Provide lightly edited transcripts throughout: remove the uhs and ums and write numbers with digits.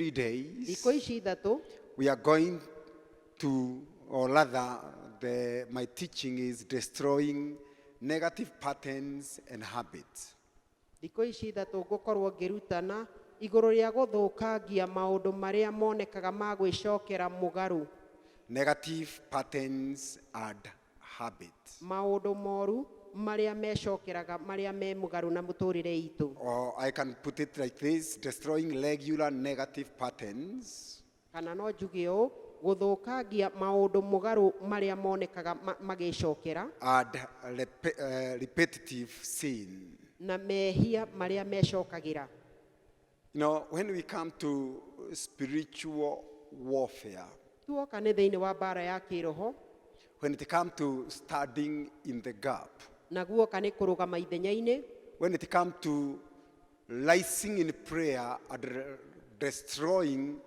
3 days, thikũ ici ithatũ we are going to, or rather, my teaching is destroying negative patterns and habits. thikũ ici ithatũ ngũkorwo ngĩrutana igũrũ rĩa gũthũkangia maũndũ marĩa monekaga ma gwĩcokera mũgarũ. Negative patterns and habits. Maũndũ moru marĩa mecokeraga marĩa me mũgarũ na mũtũrĩre itũ. Or I can put it like this, destroying regular negative patterns Kana no njuge ũũ, gũthũkangia maũndũ mũgarũ marĩa monekaga magĩcokera and repetitive sin. na mehia marĩa mecokagĩra. You know, when we come to spiritual warfare, Tuoka nĩ thĩinĩ wa mbara ya kĩroho, when it comes to standing in the gap, na guoka nĩ kũrũgama ithenya-inĩ, when it comes to rising in prayer and destroying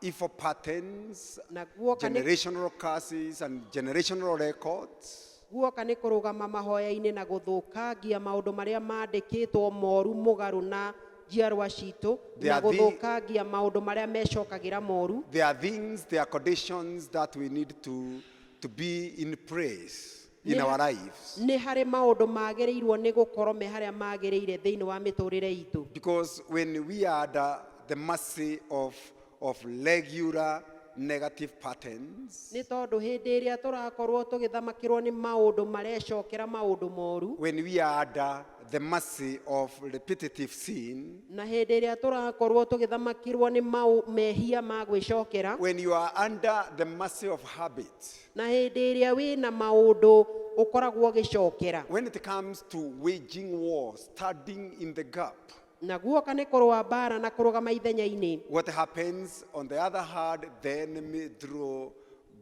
evil patterns, na guoka nĩ generational curses and generational records, guoka nĩ kũrũgama mahoya-inĩ na gũthũkangia maũndũ marĩa mandĩkĩtwo moru mũgarũ na njiarwa citũ, na gũthũkangia maũndũ marĩa mecokagĩra moru. there are things, there are conditions that we need to be in praise in our lives. Nĩ harĩ maũndũ magĩrĩirwo nĩ gũkorwo me harĩa magĩrĩire thĩinĩ wa mĩtũrĩre itũ. Because when we are under the mercy of regular negative patterns, Nĩ tondũ hĩndĩ ĩrĩa tũrakorwo tũgĩthamakĩrwo nĩ maũndũ marecokera maũndũ moru, when we are under the mercy of repetitive sin, na hĩndĩ ĩrĩa tũrakorwo tũgĩthamakĩrwo nĩ mehia ma gwĩcokera, when you are under the mercy of habit, na hĩndĩ ĩrĩa wĩna maũndũ ũkoragwo ũgĩcokera, when it comes to waging war, standing in the gap, na guoka nĩ kũrũa mbara na kũrũgama ithenya-inĩ, what happens on the other hand, the enemy draw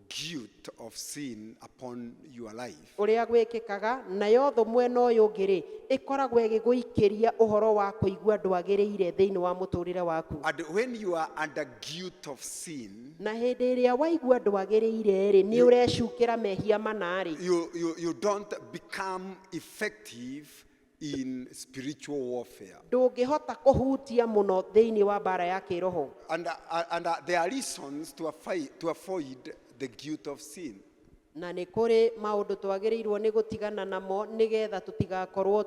guilt of sin upon your life. ũrĩa gwĩkĩkaga nayo thũ mwena ũyũ ũngĩ-rĩ ĩkoragwo ĩgĩgũikĩria ũhoro wa kũigua ndwagĩrĩire thĩinĩ wa mũtũrĩre waku. And when you are under guilt of sin, Na hĩndĩ ĩrĩa waigua ndwagĩrĩire-rĩ nĩ ũrecukĩra mehia mana-rĩ, you don't become effective in spiritual warfare. ndũngĩhota kũhutia mũno thĩinĩ wa mbara ya kĩroho. And there are reasons to avoid the guilt of sin. Na nĩ kũrĩ maũndũ twagĩrĩirwo nĩ gũtigana namo nĩgetha tũtigakorwo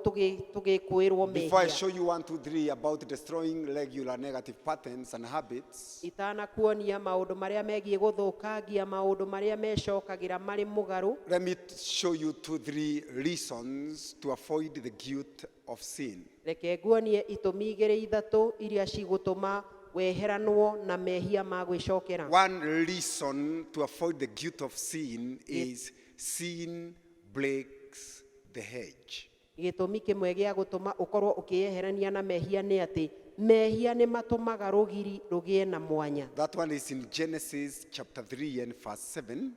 tũgĩkũĩrwo Before I mehia. show you 1, 2, 3 about destroying regular negative patterns and habits, Itanakuonia maũndũ marĩa megiĩ gũthũkangia maũndũ marĩa mecokagĩra marĩ mũgarũ, let me show you 2, 3 reasons to avoid the guilt of sin. reke nguonie itũmi igĩrĩ ithatũ iria cigũtũma weheranwo na mehia ma gwĩcokera. One reason to avoid the guilt of sin is sin breaks the hedge. Gĩtũmi kĩmwe gĩa gũtũma ũkorwo ũkĩyeherania na mehia nĩ atĩ mehia nĩ matũmaga rũgiri rũgĩe na mwanya. That one is in Genesis chapter 3 and verse 7.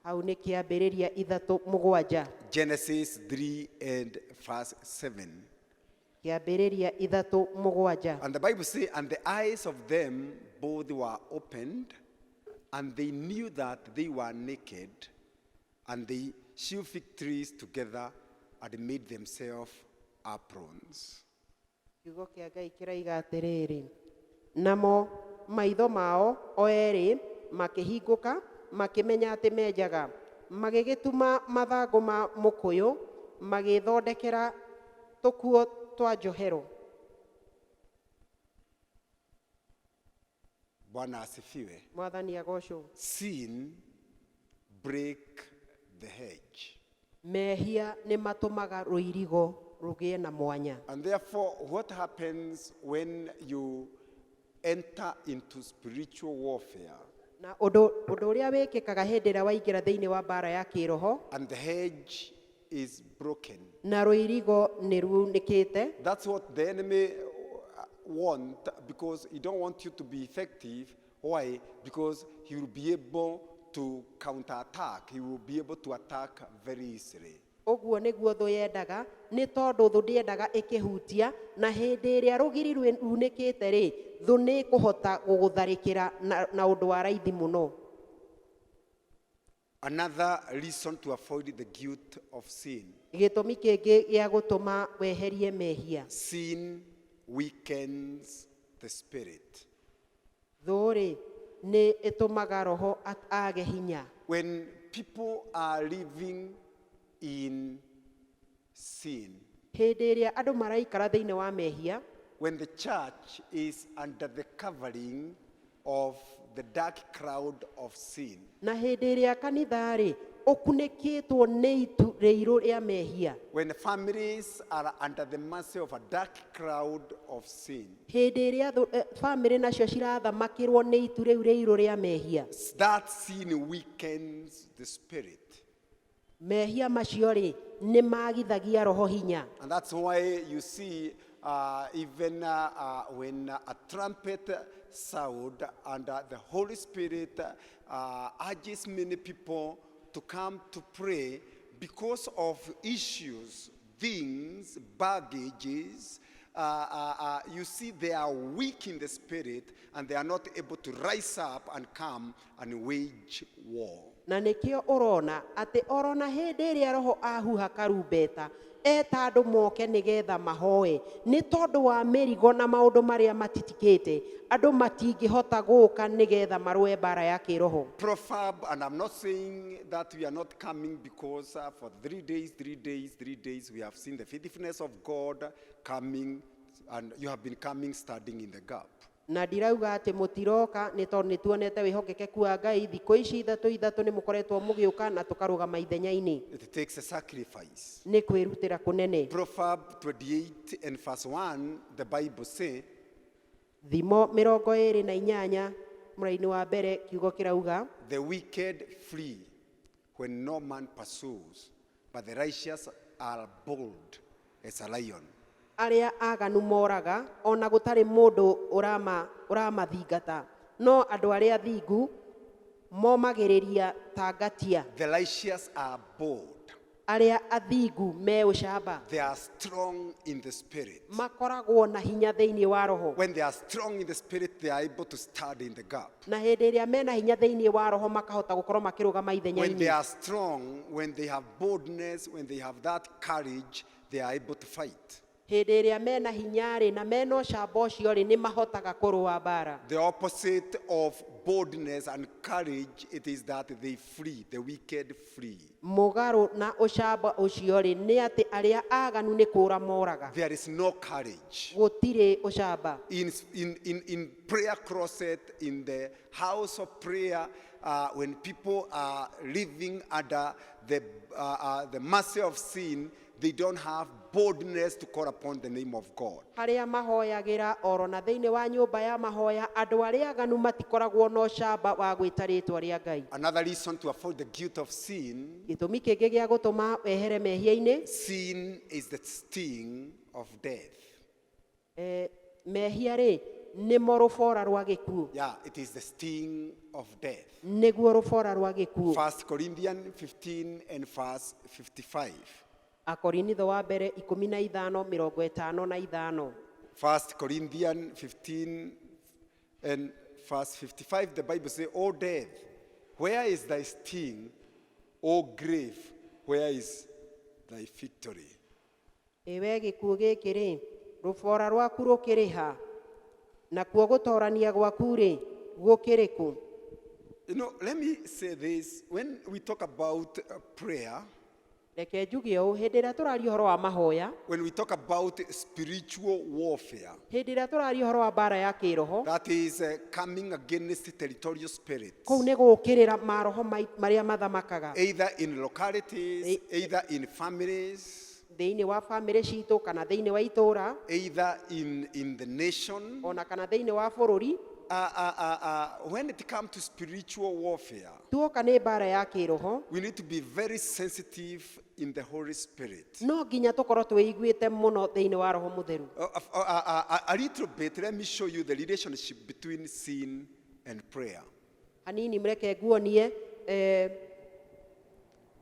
Hau nĩ kĩambĩrĩria ithatũ mũgwanja. Genesis 3 and verse 7. Kĩambĩrĩria ithatũ mũgwanja. And the Bible says, and the eyes of them both were opened, and they knew that they were naked, and they sewed fig trees together and made themselves aprons. Kiugo kĩa Ngai kĩraiga atĩrĩrĩ, namo maitho mao o erĩ makĩhingũka makĩmenya atĩ menjaga, magĩgĩtuma mathangũ ma mũkũyũ magĩthondekera tũkuo twa njohero. Bwana asifiwe. Mwathani agocwo. Sin break the hedge. Mehia nĩ matũmaga rũirigo rũgĩe na mwanya. And therefore, what happens when you enter into spiritual warfare Na ũndũ ũrĩa wĩkĩkaga hĩndĩ ĩrĩa waingĩra thĩinĩ wa mbara ya kĩroho and the hedge is broken? na rũirigo nĩ ruunĩkĩte, That's what the enemy want, because he don't want you to be effective. Why? Because he will be able to counterattack. He will be able to attack very easily. ũguo nĩguo thũ yendaga, nĩ tondũ thũ ndĩendaga ĩkĩhutia, na hĩndĩ ĩrĩa rũgiri ruunĩkĩte-rĩ, thũ nĩ kũhota gũgũtharĩkĩra na ũndũ wa raithi mũno. Another reason to avoid the guilt of sin. Gĩtũmi kĩngĩ gĩa gũtũma weherie mehia. Sin weakens the spirit. thũ-rĩ nĩ ĩtũmaga roho age hinya. When people are living in sin, Hĩndĩ ĩrĩa andũ maraikara thĩinĩ wa mehia, when the church is under the covering of the dark cloud of sin, na hĩndĩ ĩrĩa kanitha-rĩ ũkunĩkĩtwo nĩ itu rĩirũ rĩa mehia, when families are under the mercy of a dark cloud of sin, hĩndĩ ĩrĩa bamĩrĩ nacio cirathamakĩrwo nĩ itu rĩu rĩirũ rĩa mehia, that sin weakens the spirit. mehia macio-rĩ nĩ magithagia roho hinya. And that's why you see even when a trumpet sound and the Holy Spirit urges many people to come to pray because of issues, things, baggages, you see they are weak in the spirit and they are not able to rise up and come and wage war. Na nĩkĩo ũrona atĩ orona hĩndĩ ĩrĩa roho ahuha karumbeta eta andũ moke nĩgetha mahoe nĩ tondũ wa mĩrigo na maũndũ marĩa matitikĩte andũ matingĩhota gũka nĩgetha marũe mbara ya kĩroho. Proverb, and I'm not saying that we are not coming because for 3 days we have seen the faithfulness of God coming and you have been coming standing in the gap. Na ndirauga atĩ mũtiroka nĩ tondũ nĩ tuonete wĩhokekeku wa Ngai thikũ ici ithatũ nĩ mũkoretwo mũgĩũka na tũkarũgama ithenya-inĩ. It takes a sacrifice. Nĩ kwĩrutĩra kũnene. Proverb 28 and verse 1, the Bible says, Thimo 28 mũraini wa mbere kiugo kĩrauga, the wicked flee when no man pursues, but the righteous are bold as a lion. arĩa aganu moraga ona gũtarĩ mũndũ ũramathingata no andũ arĩa athingu momagĩrĩria ta ngatia. The righteous are bold. Arĩa athingu me ũcamba. They are strong in the spirit. Makoragwo na hinya thĩinĩ wa roho. When they are strong in the spirit, they are able to stand in the gap. Na hĩndĩ ĩrĩa mena hinya thĩinĩ wa roho makahota gũkorwo makĩrũgama ithenya-inĩ. When they are strong, when they have boldness, when they have that courage, they are able to fight. Hĩndĩ ĩrĩa mena hinya-rĩ na mena ũcamba ũcio-rĩ nĩ mahotaga kũrũa mbara. The opposite of boldness and courage, it is that they flee, the wicked flee. Mũgarũ na ũcamba ũcio-rĩ nĩ atĩ arĩa aganu nĩ kũũra moraga. There is no courage. Gũtirĩ ũcamba. In prayer closet, in the house of prayer, when people are living under the mercy of sin, they don't have boldness to call upon the name of God. Harĩa mahoyagĩra oro na thĩinĩ wa nyũmba ya mahoya andũ arĩa aganu matikoragwo na ũcamba wa gwĩta rĩĩtwa rĩa Ngai. Another reason to avoid the guilt of sin, Gĩtũmi kĩngĩ gĩa gũtũma wehere mehia-inĩ, sin is the sting of death. mehia-rĩ nĩmo rũbora rwa gĩkuũ. Yeah, it is the sting of death. Nĩguo rũbora rwa gĩkuũ. 1 Corinthians 15 and verse 55. Akorinitho wa mbere 15:55. 1 Corinthians 15 and verse 55, the Bible says, O death, where is thy sting? O grave, where is thy victory? Ewe gĩkuũ gĩkĩ-rĩ, rũbora rwaku rũkĩrĩ ha? Nakuo gũtoorania gwaku-rĩ, gũkĩrĩ kũ? You know, let me say this. When we talk about prayer, Reke njuge ũũ, hĩndĩ ĩrĩa tũraria ũhoro wa mahoya, when we talk about spiritual warfare, hĩndĩ ĩrĩa tũraria ũhoro wa mbara ya kĩroho, that is coming against territorial spirits, kũu nĩ gũkĩrĩra maroho marĩa mathamakaga either in localities, either in families, thĩinĩ wa bamĩrĩ citũ kana thĩinĩ wa itũũra, either in the nation. ona kana thĩinĩ wa bũrũri. When it comes to spiritual warfare, Tuoka nĩ mbara ya kĩroho, we need to be very sensitive in the Holy Spirit. no nginya tũkorwo twĩiguĩte mũno thĩinĩ wa roho mũtheru. A little bit, let me show you the relationship between sin and prayer. Hanini mreke nguonie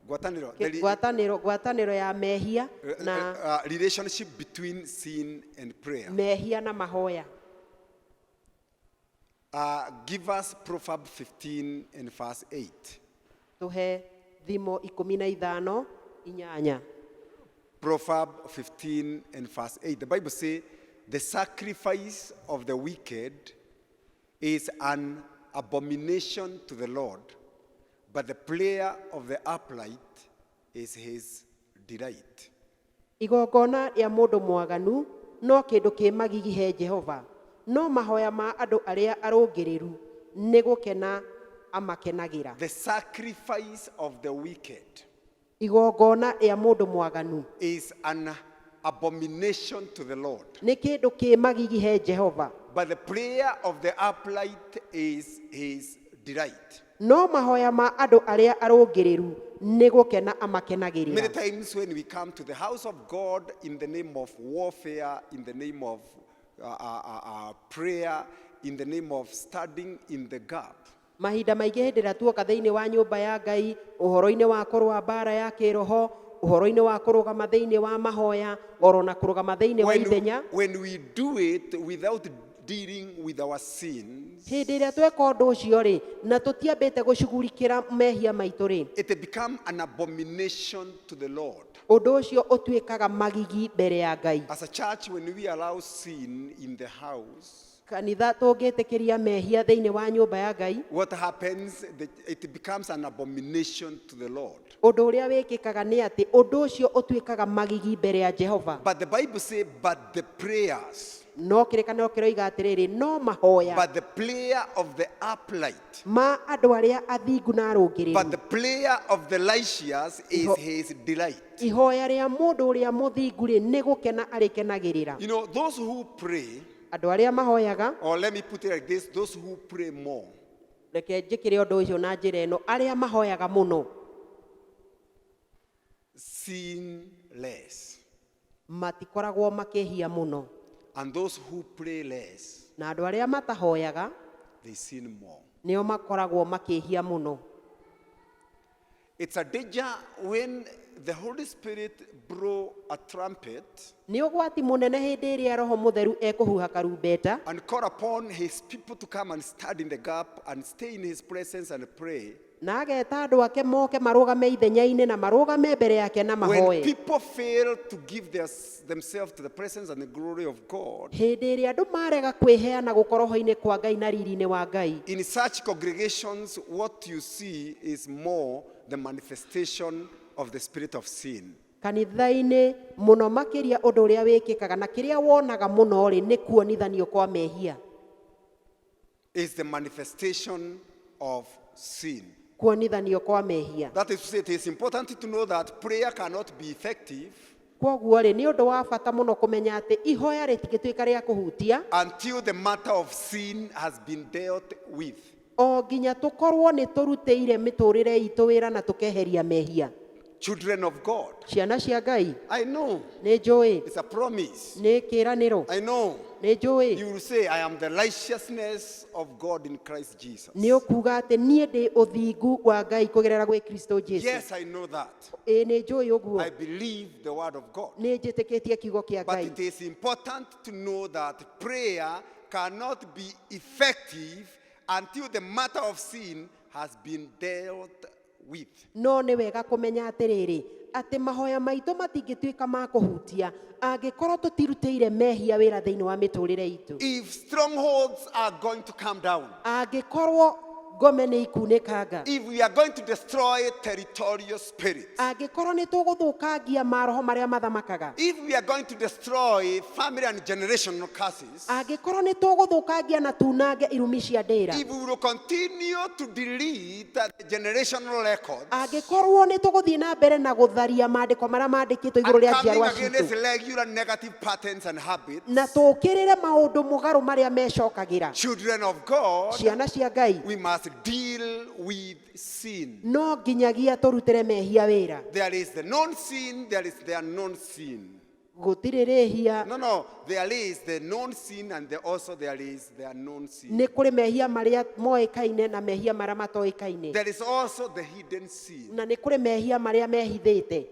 ngwatanĩro ya mehia na relationship between sin and prayer. mehia na mahoya. Give us Proverbs 15 and verse 8. Tuhe Thimo 15:8. Proverbs 15 and verse 8. The Bible says, the sacrifice of the wicked is an abomination to the Lord, but the prayer of the upright is his delight. Igongona rĩa mũndũ mwaganu no kĩndũ kĩ magigi he Jehova, no mahoya ma andũ arĩa arũngĩrĩru nĩ gũkena amakenagĩra. The sacrifice of the wicked Igongona rĩa mũndũ mwaganu is an abomination to the Lord, nĩ kĩndũ kĩ magigi he Jehova, but the prayer of the upright is his delight. no mahoya ma andũ arĩa arũngĩrĩru nĩ gũkena Many amakenagĩrĩra. times when we come to the house of God in the name of warfare, in the name of prayer, in the name of studying in the gap, Mahinda maingĩ hĩndĩ ĩrĩa tuoka thĩinĩ wa nyũmba ya Ngai, ũhoro-inĩ wa kũrũa mbara ya kĩroho, ũhoro-inĩ wa kũrũgama thĩinĩ wa mahoya, oro na kũrũgama thĩinĩ wa ithenya, when we do it without dealing with our sins, hĩndĩ ĩrĩa tweka ũndũ ũcio rĩ, na tũtiambĩte gũcugurikĩra mehia maitũ rĩ, it becomes an abomination to the Lord. ũndũ ũcio ũtuĩkaga magigi mbere ya Ngai. As a church, when we allow sin in the house, Kanitha tũngĩtĩkĩria mehia thĩinĩ wa nyũmba ya Ngai, what happens? It becomes an abomination to the Lord. ũndũ ũrĩa wĩkĩkaga nĩ atĩ ũndũ ũcio ũtuĩkaga magigi mbere ya Jehova. But the Bible says, but the prayers, No kĩrĩkanĩro kĩroiga atĩrĩrĩ, no mahoya but the prayer of the upright, ma andũ arĩa athingu na arũngĩrĩru, but the prayer of the righteous is his delight. ihoya rĩa mũndũ ũrĩa mũthingu rĩ nĩ gũkena arĩkenagĩrĩra. You know, those who pray, Andũ arĩa mahoyaga, or let me put it like this, those who pray more, reke njĩkĩre ũndũ ũcio na njĩra ĩno, arĩa mahoyaga mũno sin less. matikoragwo makĩhia mũno, And those who pray less, na andũ arĩa matahoyaga they sin more. nĩo makoragwo makĩhia mũno. It's a danger when the Holy Spirit blow a trumpet Nĩ ũgwati mũnene hĩndĩ ĩrĩa Roho Mũtheru ekũhuha karumbeta and call upon his people to come and stand in the gap and stay in his presence and pray. na ageta andũ ake moke marũgame ithenya-inĩ na marũgame mbere yake na When mahoye. people fail to give themselves to the presence and the glory of God, Hĩndĩ ĩrĩa andũ marega kwĩheana gũkorwo ho-inĩ kwa Ngai na riri-inĩ wa Ngai, in such congregations, what you see is more the manifestation of the spirit of sin. kanitha-inĩ mũno makĩria ũndũ ũrĩa wĩkĩkaga na kĩrĩa wonaga mũno rĩ nĩ kuonithanio kwa mehia, Is the manifestation of sin. kuonithanio kwa mehia. That is to say, it is important to know that prayer cannot be effective Kwoguo rĩ nĩ ũndũ wa bata mũno kũmenya atĩ ihoya rĩtigĩtuĩka rĩa kũhutia until the matter of sin has been dealt with. o nginya tũkorwo nĩ tũrutĩire mĩtũrĩre itũ wĩra na tũkeheria mehia. Children of God, Ciana cia Ngai, I know nĩ njũĩ, it's a promise. nĩ kĩĩranĩro, I know nĩ njũĩ. you will say, I am the righteousness of God in Christ Jesus. Nĩ ũkuga atĩ niĩ ndĩ ũthingu wa Ngai kũgerera gwĩ Kristo Jesũ. Yes, I know that. Ĩĩ nĩ njũĩ ũguo, I believe the word of God. nĩ njĩtĩkĩtie kiugo kĩa But Ngai. it is important to know that prayer cannot be effective until the matter of sin has been dealt with. No nĩ wega kũmenya atĩrĩrĩ, atĩ mahoya maitũ matingĩtuĩka ma kũhutia angĩkorwo tũtirutĩire mehia wĩra thĩinĩ wa mĩtũrĩre itũ. If strongholds are going to come down, Angĩkorwo ngome nĩ ikunĩkanga, if we are going to destroy territorial spirits, angĩkorwo nĩ tũgũthũkangia maroho marĩa mathamakaga, if we are going to destroy family and generational curses, angĩkorwo nĩ tũgũthũkangia na tunange irumi cia ndĩra, if we will continue to delete the generational records angĩkorwo nĩ tũgũthiĩ na mbere na gũtharia maandĩko marĩa maandĩkĩtwo igũrũ and rĩa coming njiarwa against citũ, regular negative patterns and habits, na tũkĩrĩre maũndũ mũgarũ marĩa mecokagĩra, children of God, ciana cia Ngai, we must deal with sin. no nginyagia tũrutĩre mehia wĩra. There is the known sin, there is the unknown sin. Gũtirĩ rĩhia, No, there is the known sin and also there is the unknown sin. nĩ kũrĩ mehia marĩa moĩkaine na mehia marĩa matoĩkaine, There is also the hidden sin. na nĩ kũrĩ mehia marĩa mehithĩte.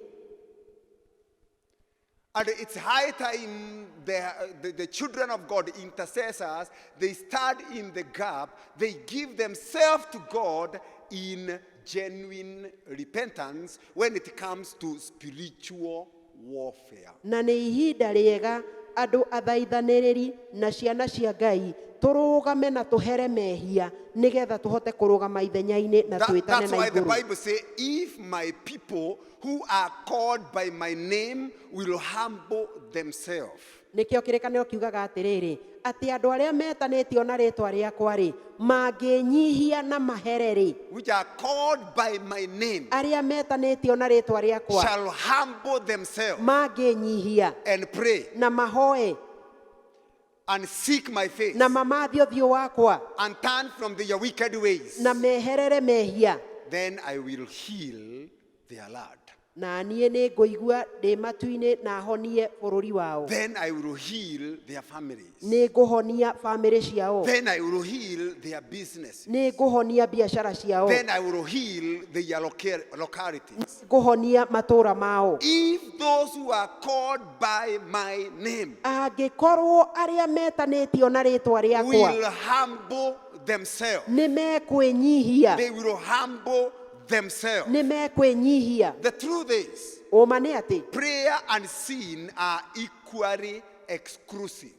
And it's high time the children of God, intercessors, they stand in the gap, they give themselves to God in genuine repentance when it comes to spiritual warfare. Na nĩ ihinda rĩega andũ athaithanĩrĩri na ciana cia Ngai tũrũgame na tũhere mehia nĩgetha tũhote kũrũgama ithenya-inĩ na twĩtane That's na why the igũrũ. Bible says, if my people who are called by my name will humble themselves. Nĩkĩo kĩrĩkanĩro kiugaga atĩrĩrĩ, atĩ andũ arĩa metanĩtio na rĩĩtwa rĩakwa-rĩ, mangĩnyihia na mahere-rĩ, Which are called by my name arĩa metanĩtio na rĩĩtwa rĩakwa shall humble themselves mangĩnyihia and pray na mahoe and seek my face na mamathie ũthiũ wakwa and turn from their wicked ways. na meherere mehia, Then I will heal their land. na niĩ nĩ ngũigua ndĩ matu-inĩ na honie bũrũri wao. Then I will heal their families. Nĩ ngũhonia bamĩrĩ ciao. Then I will heal their business. Nĩ ngũhonia biacara ciao. Then I will heal their localities. Ngũhonia matũũra mao. If those who are called by my name Angĩkorwo arĩa metanĩtio na rĩĩtwa rĩakwa will humble themselves, nĩ mekwĩnyihia, they will humble themselves. nĩ mekwĩnyihia. The truth is, Ũma nĩ atĩ prayer and sin are equally exclusive.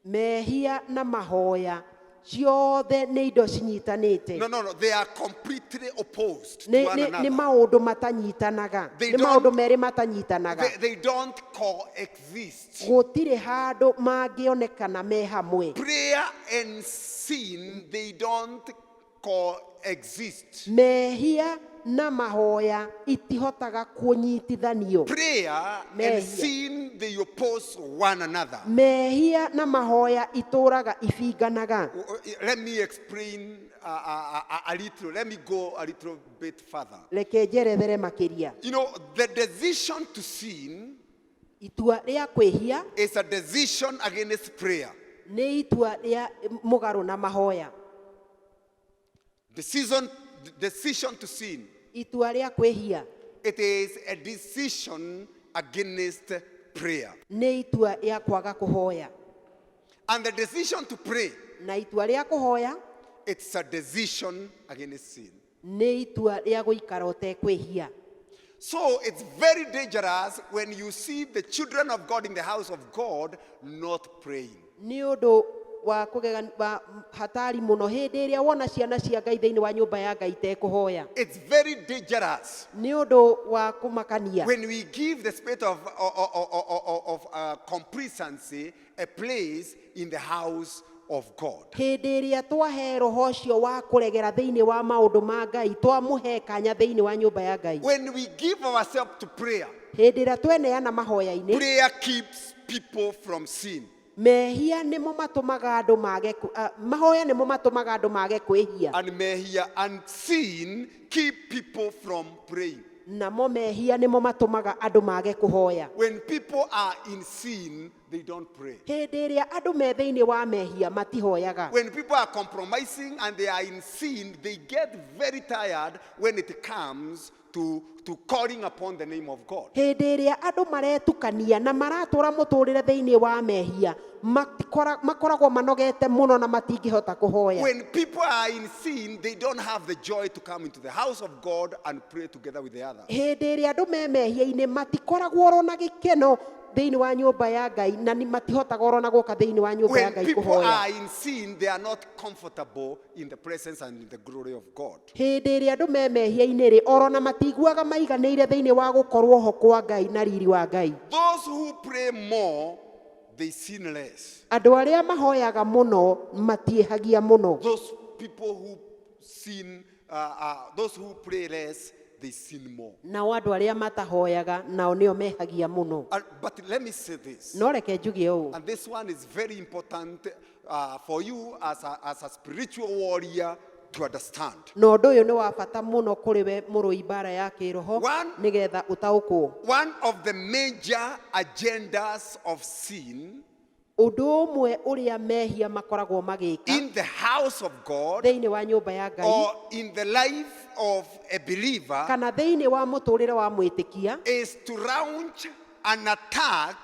mehia na mahoya ciothe nĩ indo cinyitanĩte. No, they are completely opposed to Nĩ one nĩ another. maũndũ matanyitanaga. They Nĩ don't- maũndũ merĩ matanyitanaga. They don't coexist. Gũtirĩ handũ mangĩonekana me hamwe. Prayer and sin, they don't coexist. Mehia na mahoya itihotaga kunyitithanio. Prayer Mehia. and sin, they oppose one another. Mehia na mahoya itũraga ibinganaga. Let me explain a little. Let me go a little bit further. Reke njerethere makĩria. You know, the decision to sin Itua rĩa kwĩhia is a decision against prayer. nĩ itua rĩa mũgarũ na mahoya. Decision to sin. Itua rĩa kwĩhia It is a decision against prayer. nĩ itua rĩa kwaga kũhoya. And the decision to pray, Na itua rĩa kũhoya it's a decision against sin. nĩ itua rĩa gũikara ũtekwĩhia. So it's very dangerous when you see the children of God in the house of God not praying. Nĩ ũndũ wa wa hatari mũno hĩndĩ ĩrĩa wona ciana cia Ngai thĩinĩ wa nyũmba ya Ngai itekũhoya. It's very dangerous Nĩ ũndũ wa kũmakania. when we give the spirit of complacency a place in the house of God. Hĩndĩ ĩrĩa twahe roho ũcio wa kũregera thĩinĩ wa maũndũ ma Ngai, twamũhe kanya thĩinĩ wa nyũmba ya Ngai. When we give ourselves to prayer, Hĩndĩ ĩrĩa tweneana mahoya-inĩ, prayer keeps people from sin. mehia nĩmo matũmaga andũ mage mahoya nĩmo matũmaga andũ mage kwĩhia. And mehia and sin keep people from praying. Namo mehia nĩmo matũmaga andũ mage kũhoya. When people are in sin, they don't pray. Hĩndĩ ĩrĩa andũ me thĩinĩ wa mehia matihoyaga. When people are compromising and they are in sin, they get very tired when it comes to calling upon the name of God. Hĩndĩ ĩrĩa andũ maretukania na maratũra mũtũrĩre thĩinĩ wa mehia, makoragwo manogete mũno na matingĩhota kũhoya. When people are in sin, they don't have the joy to come into the house of God and pray together with the others. Hĩndĩ ĩrĩa andũ me mehia-inĩ matikoragwo oro na gĩkeno thĩinĩ wa nyũmba ya Ngai, na matihotaga oro na gũka thĩinĩ wa nyũmba ya When Ngai people kũhoya. are in sin, they are not comfortable in the presence and in the glory of God. Hĩndĩ ĩrĩa andũ me mehia-inĩ-rĩ, oro na matiguaga maiganĩire thĩinĩ wa gũkorwo ho kwa Ngai na riri wa Ngai. Those who pray more, they sin less. Andũ arĩa mahoyaga mũno matiĩhagia mũno. Those people who sin, those who pray less, they sin more. Nao andũ arĩa matahoyaga nao nĩo mehagia mũno. But let me say this, No reke njuge ũũ. and this one is very important for you as a spiritual warrior to understand. Na ũndũ ũyũ nĩ wa bata mũno kũrĩ we mũrũi mbara ya kĩroho nĩgetha ũtaũkwo. One of the major agendas of sin Ũndũ ũmwe ũrĩa mehia makoragwo magĩka in the house of God thĩinĩ wa nyũmba ya Ngai or in the life of a believer kana thĩinĩ wa mũtũrĩre wa mwĩtĩkia is to launch an attack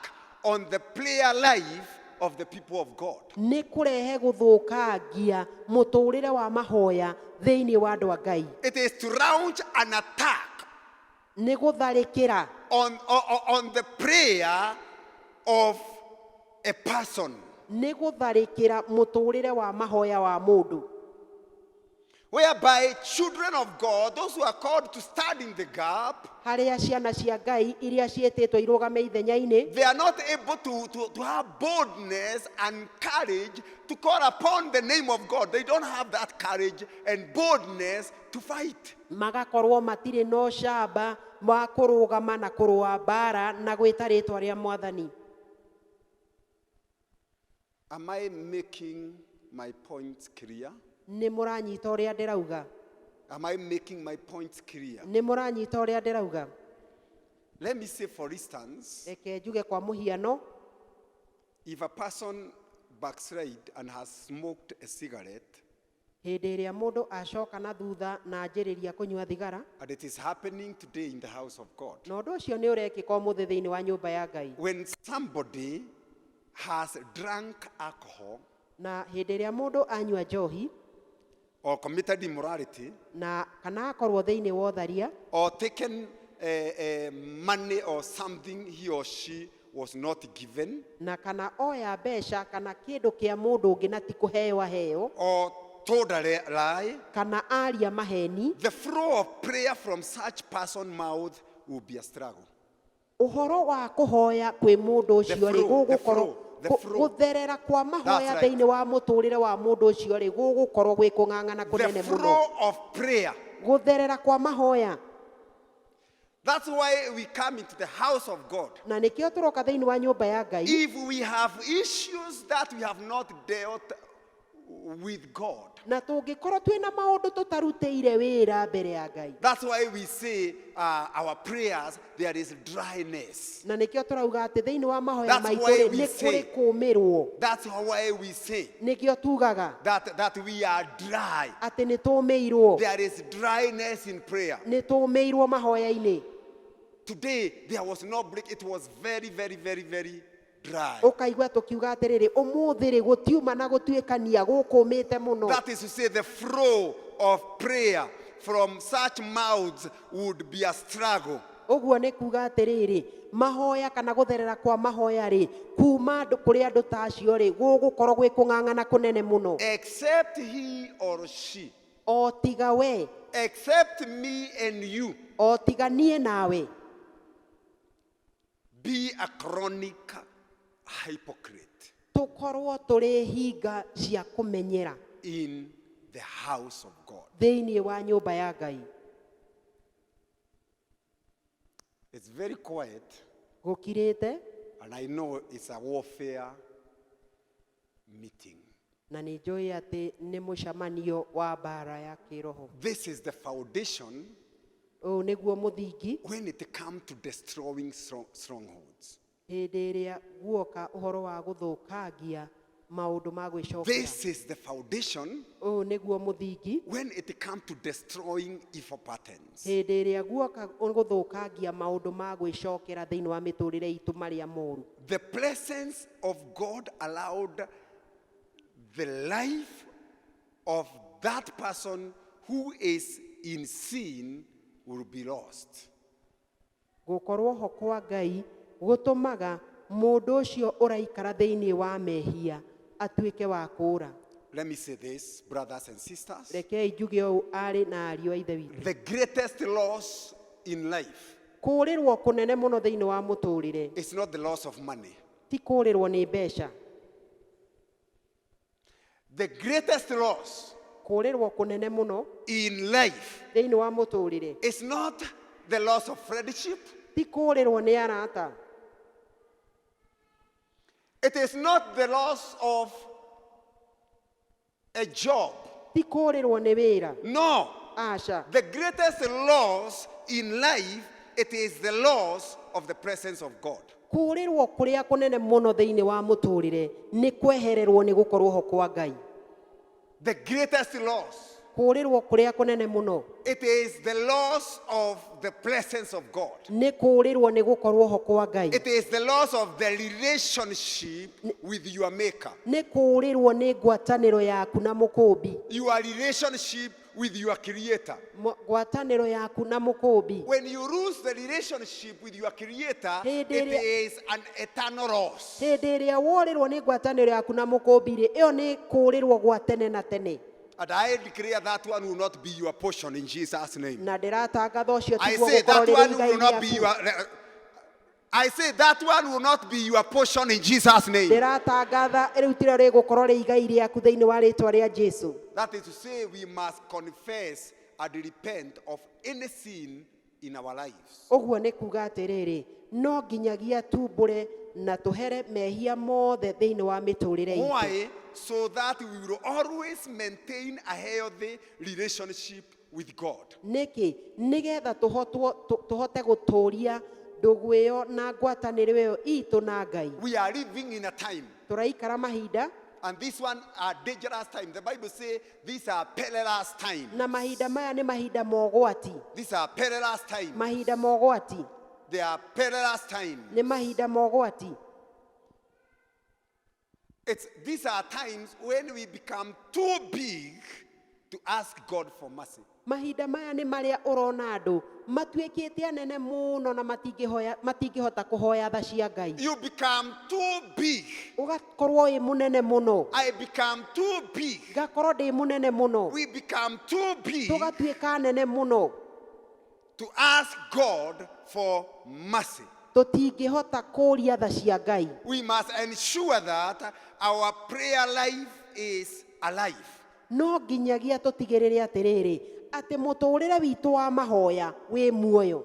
on the prayer life of the people of God. nĩ kũrehe gũthũkangia mũtũrĩre wa mahoya thĩinĩ wa andũ a Ngai. It is to launch an attack Nĩ gũtharĩkĩra on the prayer of a person. nĩ gũtharĩkĩra mũtũũrĩre wa mahoya wa mũndũ, Whereby children of God, those who are called to stand in the gap, harĩa ciana cia Ngai iria ciĩtĩtwo irũgame ithenya-inĩ, they are not able to have boldness and courage to call upon the name of God. They don't have that courage and boldness to fight. magakorwo matirĩ na ũcamba wa kũrũgama na kũrũa mbara na gwĩta rĩĩtwa rĩa Mwathani. Am I making my points clear? Nĩ mũranyita ũrĩa ndĩrauga? Am I making my points clear? Nĩ mũranyita ũrĩa ndĩrauga? Let me say, for instance, Reke njuge kwa mũhiano, if a person backslide and has smoked a cigarette, hĩndĩ ĩrĩa mũndũ acoka na thutha na anjĩrĩria kũnyua thigara, and it is happening today in the house of God, na ũndũ ũcio nĩ ũrekĩka ũmũthĩ thĩinĩ wa nyũmba ya Ngai, when somebody has drunk alcohol na hĩndĩ ĩrĩa mũndũ anyua njohi or committed immorality na kana akorwo thĩinĩ wa ũtharia, or taken money or something he or she was not given, na kana oya mbeca kana kĩndũ kĩa mũndũ ũngĩ na ti kũheo aheo, or told a lie, kana aria maheni, the flow of prayer from such person's mouth will be a struggle. ũhoro wa kũhoya kwĩ mũndũ ũcio rĩ gũgũkorwo gũtherera kwa mahoya thĩinĩ wa mũtũũrĩre wa mũndũ ũcio rĩ gũgũkorwo gwĩ kũng'ang'ana The kũnene mũno. flow of prayer. Gũtherera kwa mahoya, That's why we come into the house of God. na nĩkĩo tũroka thĩinĩ wa nyũmba ya Ngai. If we have issues that we have not dealt with God, Na tũngĩkorwo twĩna maũndũ tũtarutĩire wĩra mbere ya Ngai, that's why we say our prayers, there is dryness. na nĩkĩo tũrauga atĩ thĩinĩ wa mahoya That's maitũ why rĩ we nĩ say- kũrĩ kũũmĩrwo, That's why we say nĩkĩo tugaga that we are dry. atĩ nĩ tũũmĩirwo, There is dryness in prayer. nĩ tũũmĩirwo mahoya-inĩ. Today, there was no break. It was very, very, very, very dry. Ũkaigua tũkiuga atĩrĩrĩ, ũmũthĩ rĩ gũtiuma na gũtuĩkania gũkũmĩte mũno. That is to say, the flow of prayer from such mouths would be a struggle. Ũguo nĩ kuga atĩrĩrĩ, mahoya kana gũtherera kwa mahoya rĩ kuma kũrĩ andũ ta acio rĩ gũgũkorwo gwĩ kũng'ang'ana kũnene mũno. Except he or she, O tiga we, except me and you, o tiga niĩ nawe, be a chronic hypocrite tũkorwo tũrĩ hinga cia kũmenyera in the house of God. thĩinĩ wa nyũmba ya Ngai. It's very quiet, Gũkirĩte and I know it's a warfare meeting. na nĩ njũĩ atĩ nĩ mũcemanio wa mbara ya kĩroho. This is the foundation Ũũ nĩguo mũthingi when it comes to destroying strongholds. hĩndĩ ĩrĩa guoka ũhoro wa gũthũkangia maũndũ ma gwĩcokera. This is the foundation Ũũ nĩguo mũthingi when it comes to destroying evil patterns. hĩndĩ ĩrĩa guoka gũthũkangia maũndũ ma gwĩcokera thĩinĩ wa mĩtũũrĩre itũ marĩa moru. The presence of God allowed the life of that person who is in sin will be lost. Gũkorwo ho kwa Ngai gũtũmaga mũndũ ũcio ũraikara thĩinĩ wa mehia atuĩke wa kũũra. Let me say this, brothers and sisters. Rekei njuge ũũ arĩ na ariũ a ithe witũ. The greatest loss in life Kũũrĩrwo kũnene mũno thĩinĩ wa mũtũũrĩre is not the loss of money. ti kũũrĩrwo nĩ mbeca. The greatest loss Kũũrĩrwo kũnene mũno in life thĩinĩ wa mũtũũrĩre is not the loss of friendship. ti kũũrĩrwo nĩ arata, It is not the loss of a job. ti kũũrĩrwo nĩ wĩra. No. Aca, The greatest loss in life, it is the loss of the presence of God. kũũrĩrwo kũrĩa kũnene mũno thĩinĩ wa mũtũũrĩre nĩ kwehererwo nĩ gũkorwo ho kwa Ngai. The greatest loss, Kũũrĩrwo kũrĩa kũnene mũno it is the loss of the presence of God. nĩ kũũrĩrwo nĩ gũkorwo ho kwa Ngai. It is the loss of the relationship with your maker. Nĩ kũũrĩrwo nĩ ngwatanĩro yaku na mũkũũmbi. Your relationship with your Creator. Ngwatanĩro yaku na mũkũmbi. When you lose the relationship with your Creator, Hĩndĩ it ĩrĩa- is an eternal loss. Hĩndĩ ĩrĩa worĩrwo nĩ ngwatanĩro yaku na mũkũmbi-rĩ, ĩyo nĩ kũũrĩrwo gwa tene na tene. And I declare that one will not be your portion in Jesus' name. Na ndĩratangatha ũcio I tiguo say gũkorwo that rĩrĩ one igai will not be rĩaku. your. I say that one will not be your portion in Jesus' name. Ndĩratangatha rĩu tĩrĩo rĩgũkorwo rĩ igai rĩaku thĩinĩ wa rĩĩtwa rĩa Jesũ. That is to say, we must confess and repent of any sin in our lives. Ũguo nĩ kuga atĩrĩrĩ, no nginyagia tumbũre na tũhere mehia mothe thĩinĩ wa mĩtũrĩre itũ. Why? So that we will always maintain a healthy relationship with God. Nĩkĩ? Nĩgetha tũhote gũtũũria ndũgũ ĩyo na ngwatanĩro ĩyo itũ na Ngai. We are living in a time, Tũraikara mahinda, and this one are dangerous time. The Bible says these are perilous times. na mahinda maya nĩ mahinda mogwati. These are perilous times. Mahinda mogwati. They are perilous times. Nĩ mahinda mogwati. These are times when we become too big to ask God for mercy. Mahinda maya nĩ marĩa ũrona andũ matuĩkĩte anene mũno na matingĩhota kũhoya tha cia Ngai. You become too big. Ũgakorwo wĩ mũnene mũno. I become too big. Ngakorwo ndĩ mũnene mũno. We become too big Tũgatuĩka anene mũno. to ask God for mercy. Tũtingĩhota kũũria tha cia Ngai. We must ensure that our prayer life is alive. No nginyagia tũtigĩrĩre atĩrĩrĩ, atĩ mũtũũrĩre witũ wa mahoya wĩ muoyo.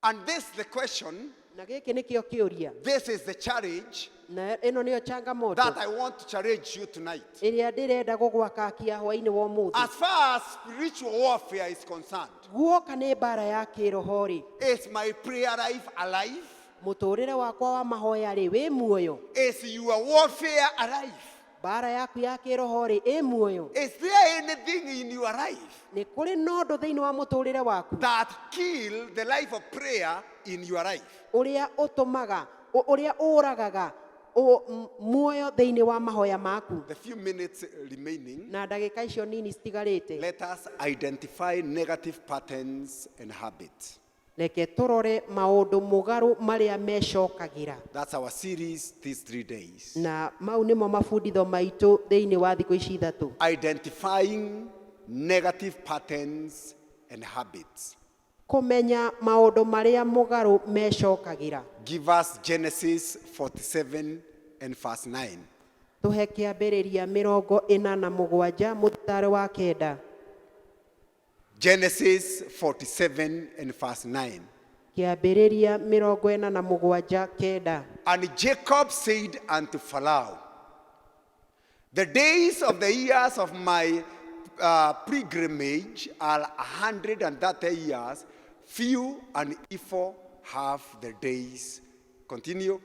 And this is the question, Na gĩkĩ nĩkĩo kĩũria. this is the challenge Na ĩno nĩyo changamoto that I want to challenge you tonight. ĩrĩa ndĩrenda gũgwakakia hwaĩ-inĩ wa ũmũthĩ. As far as spiritual warfare is concerned, Guoka nĩ mbara ya kĩroho-rĩ, is my prayer life alive? mũtũũrĩre wakwa wa mahoya-rĩ wĩ muoyo. Is your warfare alive? Mbara yaku ya kĩroho-rĩ ĩ muoyo. Is there anything in your life Nĩ kũrĩ na ũndũ thĩinĩ wa mũtũũrĩre waku that kill the life of prayer in your life? ũrĩa ũtũmaga, ũrĩa ũragaga muoyo thĩinĩ wa mahoya maku? The few minutes remaining, Na ndagĩka icio nini citigarĩte, let us identify negative patterns and habits. reke tũrore maũndũ mũgarũ marĩa mecokagĩra. That's our series these 3 days. Na mau nĩmo mabunditho maitũ thĩinĩ wa thikũ ici ithatũ. Identifying negative patterns and habits. Kũmenya maũndũ marĩa mũgarũ mecokagĩra. Give us Genesis 47 and verse 9. Tũhe kĩambĩrĩria 47 mũstari wa 9. Genesis 47 and verse 9. Kĩambĩrĩria 47:9. And Jacob said unto Pharaoh, the days of the years of my pilgrimage are 130 years, few and evil have the days, continue,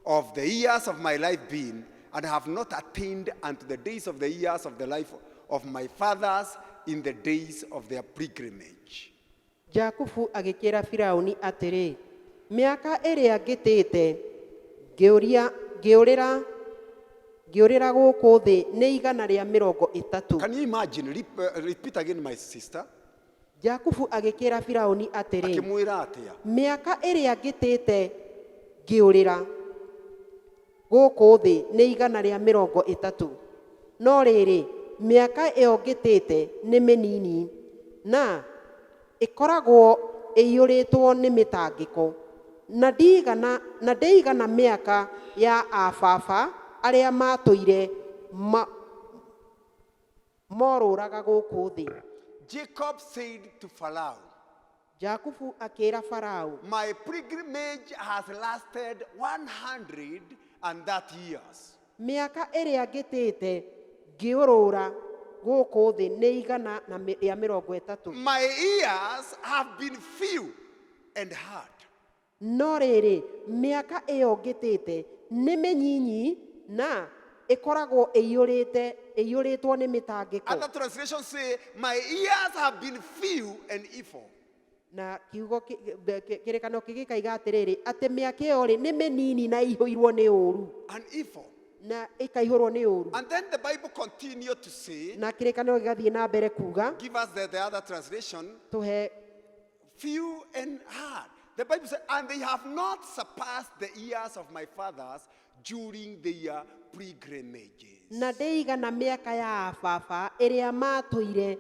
of the years of my life been, and have not attained unto the days of the years of the life of my fathers in the days of their pilgrimage. Jakubu agĩkĩra Firaũni atĩrĩ, mĩaka ĩrĩa ngĩtĩte ngĩũrĩra gũkũ thĩ nĩ 130. Can you imagine? Repeat again, my sister. Jakubu agĩkĩra Firaũni atĩrĩ, Akĩmwĩra atĩa? mĩaka ĩrĩa ngĩtĩte ngĩũrĩra gũkũ thĩ nĩ 130. No rĩrĩ, mĩaka ĩyo ngĩtĩte nĩ mĩnini na ĩkoragwo ĩiyũrĩtwo nĩ mĩtangĩko. Na ndeigana mĩaka ya ababa arĩa matũire morũraga gũkũ thĩ. Jacob said to Pharaoh, Jakubu akĩra Faraũ, my pilgrimage has lasted 130 years. mĩaka ĩrĩa ngĩtĩte ngĩũrũra gũkũ thĩ nĩ 130. My years have been few and hard. No rĩrĩ, mĩaka ĩyo ngĩtĩte nĩ mĩnyinyi na ĩkoragwo ĩiyũrĩtwo nĩ mĩtangĩko. Other translations say, my years have been few and evil. Na kiugo kĩrĩkanĩro kĩgĩkaiga atĩrĩrĩ, atĩ mĩaka ĩyo rĩ nĩ mĩnini na ĩiyũirwo nĩ ũũru And evil. na ikaihũrwo nĩ ũru. And then the Bible continued to say, Na kĩrĩkanĩro gĩgathiĩ na mbere kuga give us the other translation, tũhe few and hard. The Bible says, and they have not surpassed the years of my fathers during their pilgrimages. na ndĩigana mĩaka ya baba ĩrĩa matũire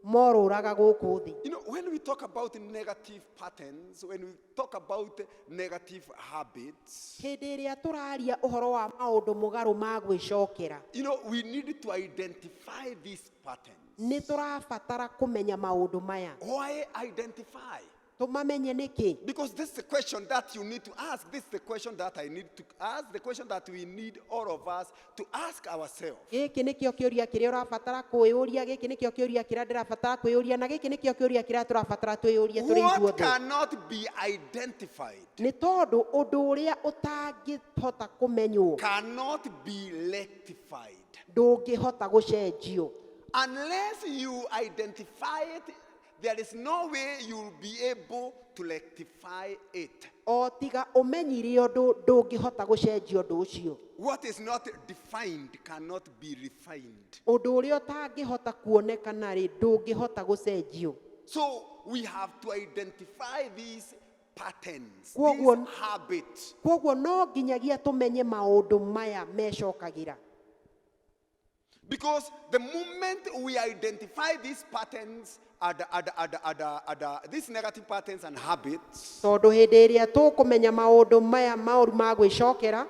morũraga gũkũ thĩ. You know, when we talk about negative patterns, when we talk about negative habits, Hĩndĩ ĩrĩa tũraria ũhoro wa maũndũ mũgarũ ma gwĩcokera, you know, we need to identify these patterns. nĩ tũrabatara kũmenya maũndũ maya. Why identify? Tũmamenye nĩkĩ? Because this is the question that you need to ask. This is the question that I need to ask. The question that we need all of us to ask ourselves. Gĩkĩ nĩkĩo kĩũria kĩrĩa ũrabatara kwĩyũria, gĩkĩ nĩkĩo kĩũria kĩrĩa ndĩrabatara kwĩyũria, na gĩkĩ nĩkĩo kĩũria kĩrĩa tũrabatara twĩyũrie tũrĩ What ithuothe. cannot be identified Nĩ tondũ ũndũ ũrĩa ũtangĩhota kũmenywo cannot be rectified. ndũngĩhota gũcenjio. Unless you identify it, there is no way you'll be able to rectify it. O tiga ũmenyire ũndũ ndũngĩhota gũcenjia ũndũ ũcio. What is not defined cannot be refined. Ũndũ ũrĩa ũtangĩhota kuonekana rĩ ndũngĩhota gũcenjio. So we have to identify these patterns, Kwoguo- these habits. Kwoguo no nginyagia tũmenye maũndũ maya mecokagĩra. Because the moment we identify these patterns, these negative patterns and habits, Tondũ hĩndĩ ĩrĩa tũkũmenya maũndũ maya maũru ma gwĩcokera,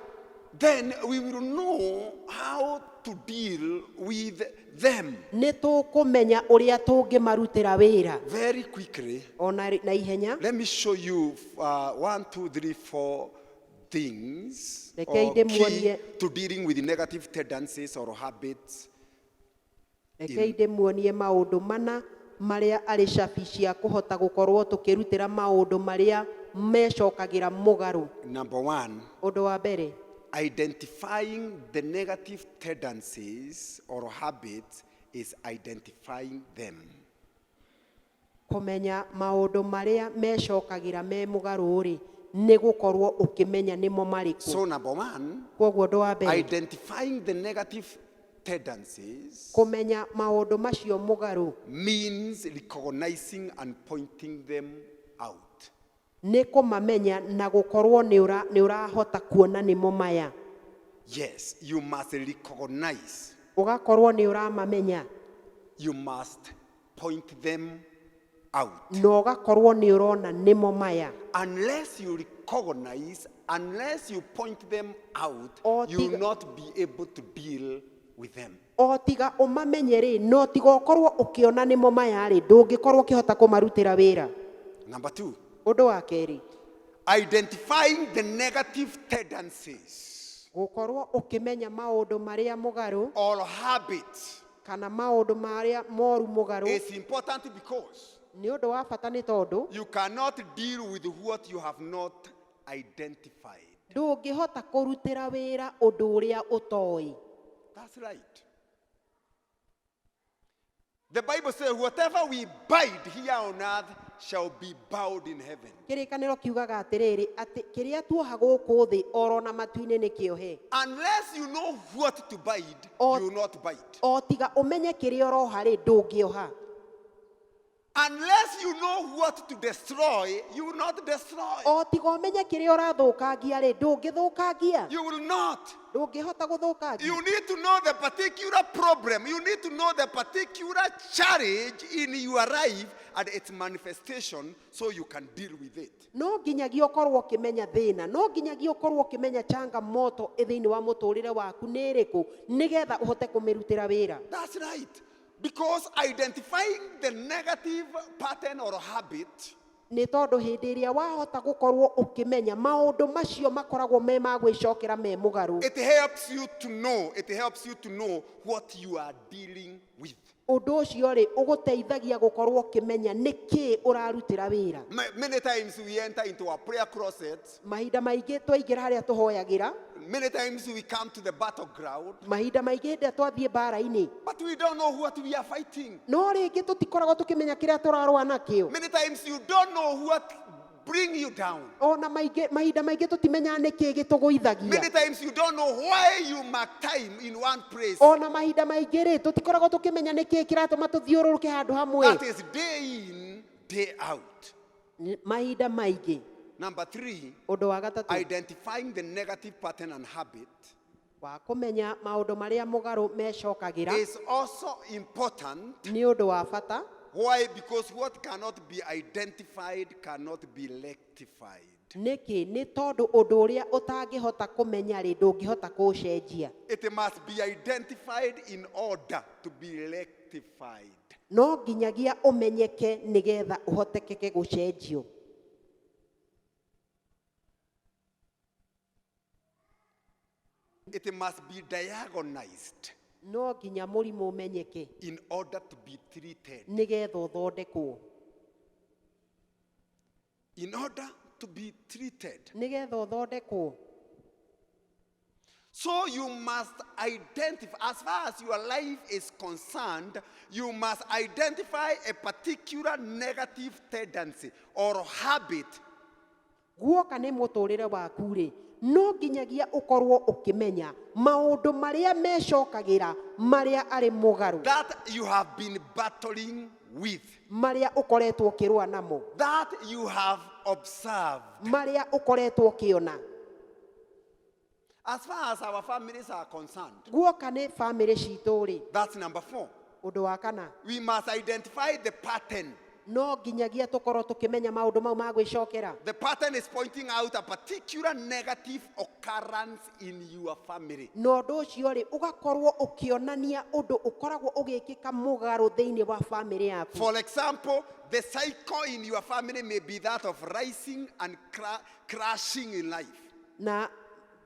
then we will know how to deal with them. nĩ tũkũmenya ũrĩa tũngĩmarutĩra wĩra. Very quickly, Ona na ihenya, let me show you 1, 2, 3, 4 things or Rekei key ndĩmuonie- to dealing with negative tendencies or habits. rekei ndĩmuonie maũndũ mana marĩa arĩ cabi cia kũhota gũkorwo tũkĩrutĩra maũndũ marĩa mecokagĩra mũgarũ. Number 1, Ũndũ wa mbere, identifying the negative tendencies or habits is identifying them. kũmenya maũndũ marĩa mecokagĩra me mũgarũ-rĩ nĩ gũkorwo ũkĩmenya nĩmo marĩkũ. So number 1, Kwoguo ũndũ wa mbere, identifying the negative tendencies kũmenya maũndũ macio mũgarũ means recognizing and pointing them out. nĩ kũmamenya na gũkorwo nĩ ũrahota kuona nĩmo maya. Yes, you must recognize. Ũgakorwo nĩ ũramamenya You must point them out. na ũgakorwo nĩ ũrona nĩmo maya. Unless you recognize, unless you point them out, O you will tiga- not be able to deal with them. O tiga ũmamenye rĩ, no tiga ũkorwo ũkĩona nĩmo maya rĩ, ndũngĩkorwo ũkĩhota kũmarutĩra wĩra. Number 2, Ũndũ wa kerĩ, identifying the negative tendencies gũkorwo ũkĩmenya maũndũ marĩa mũgarũ or habits kana maũndũ marĩa moru mũgarũ is important because nĩ ũndũ wa bata nĩ tondũ you cannot deal with what you have not identified. ndũngĩhota kũrutĩra wĩra ũndũ ũrĩa ũtoĩ. That's right. The Bible says, whatever we bind here on earth shall be bound in heaven. Kĩrĩkanĩro kiugaga atĩrĩrĩ atĩ kĩrĩa tuoha gũkũ thĩ oro na matu-inĩ nĩ kĩohe. Unless you know what to bind, O- you will not bind. O tiga ũmenye kĩrĩa ũroha rĩ ndũngĩoha. Unless you know what to destroy, you will not destroy. O tiga ũmenye kĩrĩa ũrathũkangia rĩ ndũngĩthũkangia. You will not. Ndũngĩhota gũthũkangia. You need to know the particular problem. You need to know the particular challenge in your life and its manifestation so you can deal with it. No nginyagia ũkorwo ũkĩmenya thĩna, no nginyagia ũkorwo ũkĩmenya changamoto thĩinĩ wa mũtũrĩre waku nĩ ĩrĩkũ nĩgetha ũhote kũmĩrutĩra wĩra. That's right. Because identifying the negative pattern or habit Nĩ tondũ hĩndĩ ĩrĩa wahota gũkorwo ũkĩmenya maũndũ macio makoragwo me ma gwĩcokera me mũgarũ, it helps you to know what you are dealing with. ũndũ ũcio rĩ ũgũteithagia gũkorwo ũkĩmenya nĩkĩ ũrarutĩra wĩra. Many times we enter into our prayer closets. Mahinda maingĩ twaingĩra harĩa tũhoyagĩra, Many times we come to the battleground, mahinda maingĩ hĩndĩ ĩrĩa twathiĩ mbara-inĩ, but we don't know what we are fighting. no rĩngĩ tũtikoragwo tũkĩmenya kĩrĩa tũrarũa nakĩo. Many times you don't know bring you down. Ona mahinda maingĩ tũtimenyaga nĩkĩ gĩtũgũithagia. Many times you don't know why you mark time in one place. Ona mahinda maingĩ rĩ tũtikoragwo tũkĩmenya nĩkĩ kĩratũma tuthiũrũrũke handũ hamwe. That is day in, day out. Mahinda maingĩ. Number 3, Ũndũ wa gatatũ, identifying the negative pattern and habit wa kũmenya maũndũ marĩa mũgarũ mecokagĩra is also important. nĩ ũndũ wa bata. Why? Because what cannot be identified cannot be rectified. Nĩkĩ? Nĩ tondũ ũndũ ũrĩa ũtangĩhota kũmenya rĩ ndũngĩhota kũũcenjia. It must be identified in order to be rectified. No nginyagia ũmenyeke nĩgetha ũhotekeke gũcenjio. It must be diagnosed No nginya mũrimũ ũmenyeke in order to be treated. nĩgetha ũthondekwo. In order to be treated. Nĩgetha ũthondekwo. So you must identify, as far as your life is concerned, you must identify a particular negative tendency or habit. Guoka nĩ mũtũrĩre waku rĩ, no nginyagia ũkorwo ũkĩmenya maũndũ marĩa mecokagĩra marĩa arĩ mũgarũ. That you have been battling with. Marĩa ũkoretwo ũkĩrũa namo. That you have observed. Marĩa ũkoretwo ũkĩona. As far as our families are concerned, Guoka nĩ bamĩrĩ citũ rĩ, that's number 4. ũndũ wa kana. We must identify the pattern. No nginyagia tũkorwo tũkĩmenya maũndũ mau ma gwĩcokera. The pattern is pointing out a particular negative occurrence in your family. No ũndũ ũcio rĩ ũgakorwo ũkĩonania ũndũ ũkoragwo ũgĩkĩka mũgarũ thĩinĩ wa bamĩrĩ yaku. For example, the cycle in your family may be that of rising and crashing in life. Na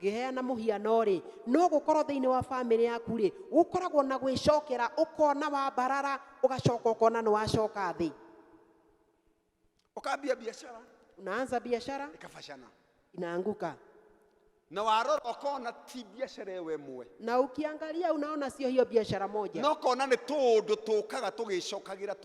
ngĩheana mũhiano rĩ no gũkorwo thĩinĩ wa bamĩrĩ yaku rĩ gũkoragwo na gwĩcokera ũkona wa barara ũgacoka ũkona nĩ wacoka thĩ. Ukambia biashara, Unaanza biashara ikafashana. inaanguka. Na warora ukona ti biashara ewe mwe. Na ukiangalia unaona sio hiyo biashara moja. No kona ni tundu tukaga tugicokagira.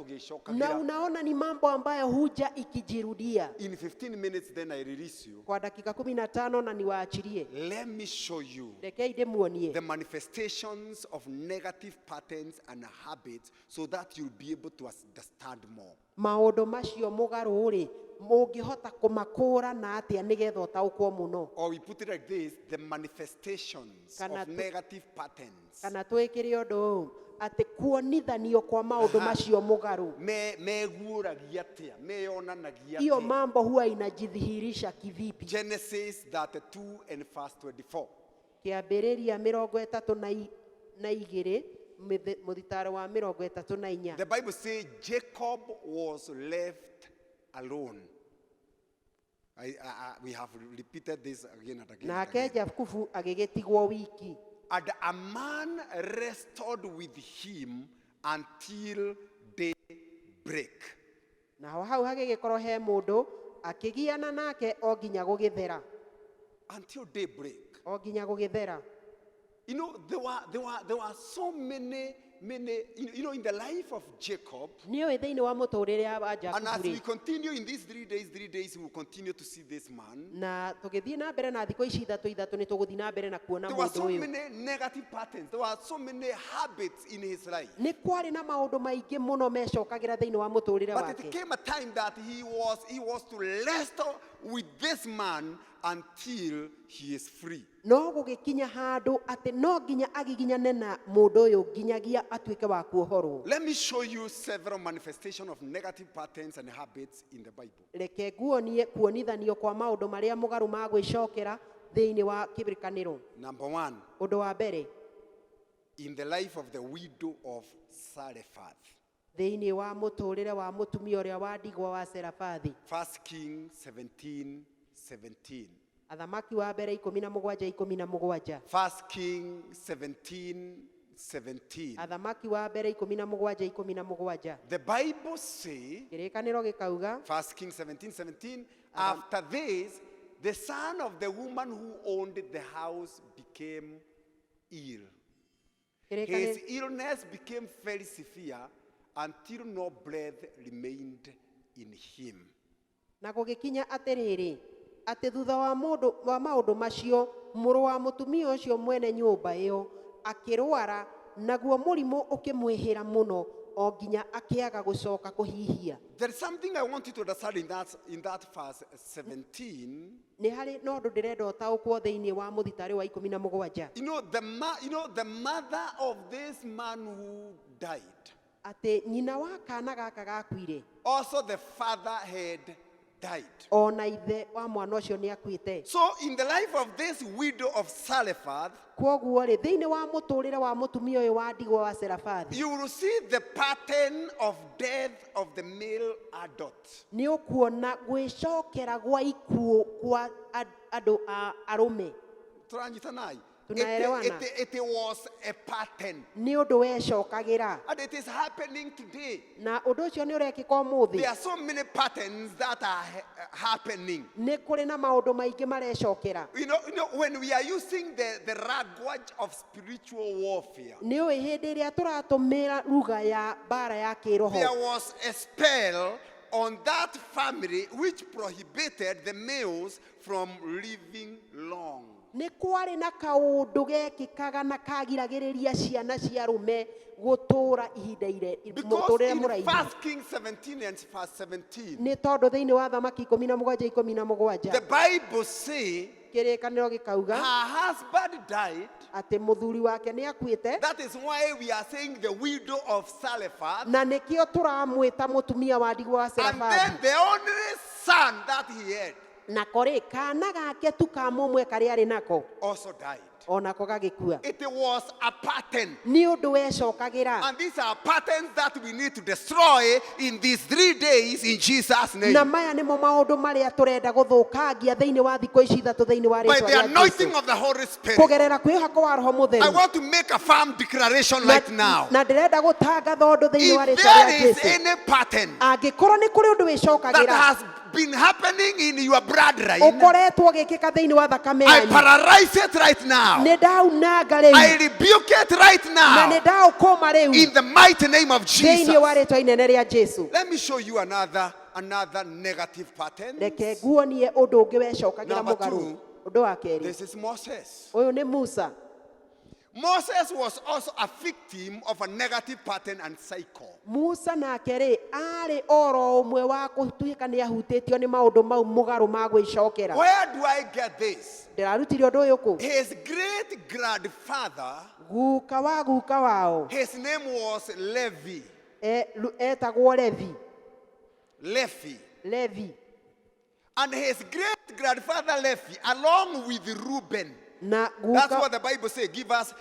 Na unaona ni mambo ambayo huja ikijirudia. In 15 minutes then I release you. Kwa dakika 15 na niwaachilie. Let me show you Rekei ndĩmuonie the manifestations of negative patterns and habits so that you'll be able to understand more. Maũndũ macio mũgarũ rĩ mũngĩhota kũmakũra na atĩa nĩgetha ũtaũkwo mũno. Or we put it like this, the manifestations of negative patterns. Kana twĩkĩre ũndũ ũũ atĩ kuonithanio kwa maũndũ macio mũgarũ. Meguũragia atĩa, meyonanagia Hiyo atĩa. mambo huwa inajidhihirisha kivipi? Genesis 32 and verse 24. Kĩambĩrĩria 32 mũthitaro wa 34. The Bible says Jacob was left alone. We have repeated this again and again. Nake Jakubu agĩgĩtigwo wiki. And a man wrestled with him until daybreak. Na hau hagĩgĩkorwo he mũndũ akĩgiana nake o nginya gũgĩthera. Until daybreak. O nginya gũgĩthera. You know, there were so many, in the life of Jacob. Niĩ thĩinĩ wa mũtũrĩre wa Jakubu. And as we continue in these 3 days, we will continue to see this man. Na tũgĩthiĩ na mbere na thikũ ici ithatũ nĩ tũgũthiĩ na mbere na kuona There were mũndũ so ũyũ. many negative patterns. There were so many habits in his life. Nĩ kwarĩ na maũndũ maingĩ mũno mecokagĩra thĩinĩ wa mũtũrĩre But wake. it came a time that he was to wrestle with this man until he is free. No gũgĩkinya handũ atĩ no nginya agiginyane na mũndũ ũyũ nginyagia atuĩke wa kuohorwo. Let me show you several manifestations of negative patterns and habits in the Bible. Reke nguonie kuonithanio kwa maũndũ marĩa mũgarũ ma gwĩcokera thĩinĩ wa kĩrĩkanĩro. Number 1, Ũndũ wa mbere in the life of the widow of Zarephath. thĩinĩ wa mũtũrĩre wa mũtumia ũrĩa wa ndigwa wa Serafathi. 1 Kings 17:17. Athamaki wa mbere 17:17. 1 Kings 17:17. Athamaki wa mbere 17:17. The Bible says, Kĩrĩkanĩro gĩkauga 1 Kings 17:17, after this, the son of the woman who owned the house became ill. His illness became very severe until no breath remained in him. Na gũgĩkinya atĩrĩrĩ, atĩ thutha wa maũndũ macio, mũrũ wa mũtumia ũcio mwene nyũmba ĩyo akĩrwara, naguo mũrimũ ũkĩmwĩhĩra mũno, o nginya akĩaga gũcoka kũhihia. There is something I want you to understand in that verse 17. Nĩ harĩ na ũndũ ndĩrenda ũtaũkwo thĩinĩ wa mũthitari wa 17. You know, the mother of this man who died, Atĩ nyina wa kana gaka gakuire, also the father had died. ona ithe wa mwana ũcio nĩ akuĩte. So in the life of this widow of Zarephath, Kwoguo rĩ, thĩinĩ wa mũtũrĩre wa mũtumia ũyũ wa ndigwa wa Serafathi, you will see the pattern of death of the male adult. nĩ ũkuona gwĩcokera gwa ikuũ kwa andũ a arũme. Tunajitanai. Tunaelewana. It was a pattern. Nĩ ũndũ wecokagĩra. And it is happening today. Na ũndũ ũcio nĩ ũrekĩka ũmũthĩ. There are so many patterns that are happening. Nĩ kũrĩ na maũndũ maingĩ marecokera. You know, when we are using the language of spiritual warfare, Nĩ ũĩ hĩndĩ ĩrĩa tũratũmĩra lugha ya mbara ya kĩroho. there was a spell on that family which prohibited the males from living long. Nĩ kwarĩ na kaũndũ gekĩkaga na kagiragĩrĩria ciana cia arũme gũtũũra ihinda Because mũtũrĩre in mũraihu. 1 Kings 17 and verse 17, Nĩ tondũ thĩinĩ wa Thamaki 17:17 the Bible says kĩrĩkanĩro gĩkauga her husband died. atĩ mũthuri wake nĩ akuĩte, That is why we are saying the widow of Zarephath. na nĩkĩo tũramwĩta mũtumia wa ndigwa wa And Serafathi. then the only son that he had Na korĩ kana gake tu ka mũmwe karĩa arĩ nako also died. onako gagĩkua. It was a pattern. Nĩ ũndũ wecokagĩra. And these are patterns that we need to destroy in these 3 days in Jesus' name. Na maya nĩmo maũndũ marĩa tũrenda gũthũkangia thĩinĩ wa thikũ ici ithatũ thĩinĩ wa By rĩĩtwa the rĩa anointing Jesũ. of the Holy Spirit. Kũgerera kwĩhoko wa Roho I Mũtheru. want to make a firm declaration right now. Na ndĩrenda gũtangatha ũndũ thĩinĩ wa If rĩĩtwa rĩa there is Jesũ. any pattern Angĩkorwo nĩ kũrĩ ũndũ that wĩcokagĩra has been happening in your bloodline, ũkoretwo gĩkĩka thĩinĩ wa thakame I yanyu, paralyze it right now. nĩ ndaunanga I rĩu rebuke it right na nĩ now ndaũkũma rĩu in the mighty name of Jesus. thĩinĩ wa rĩĩtwa inene rĩa Jesũ. Let me show you another negative pattern. Reke nguonie ũndũ ũngĩ wecokagĩra Number mũgarũ. Ũndũ wa kerĩ, This is Moses. ũyũ nĩ Musa. Moses was also a victim of a negative pattern and cycle. Musa nake rĩ arĩ oro ũmwe wa gũtuĩka nĩ ahutĩtio nĩ maũndũ mau mũgarũ ma gwĩcokera. Where do I get this? Ndĩrarutire ũndũ ũyũ kũ? His great grandfather, Guka wao his name was Levi. etagwo Levi. And his great grandfather Levi, along with Reuben. Na That's guka what the Bible says. Give us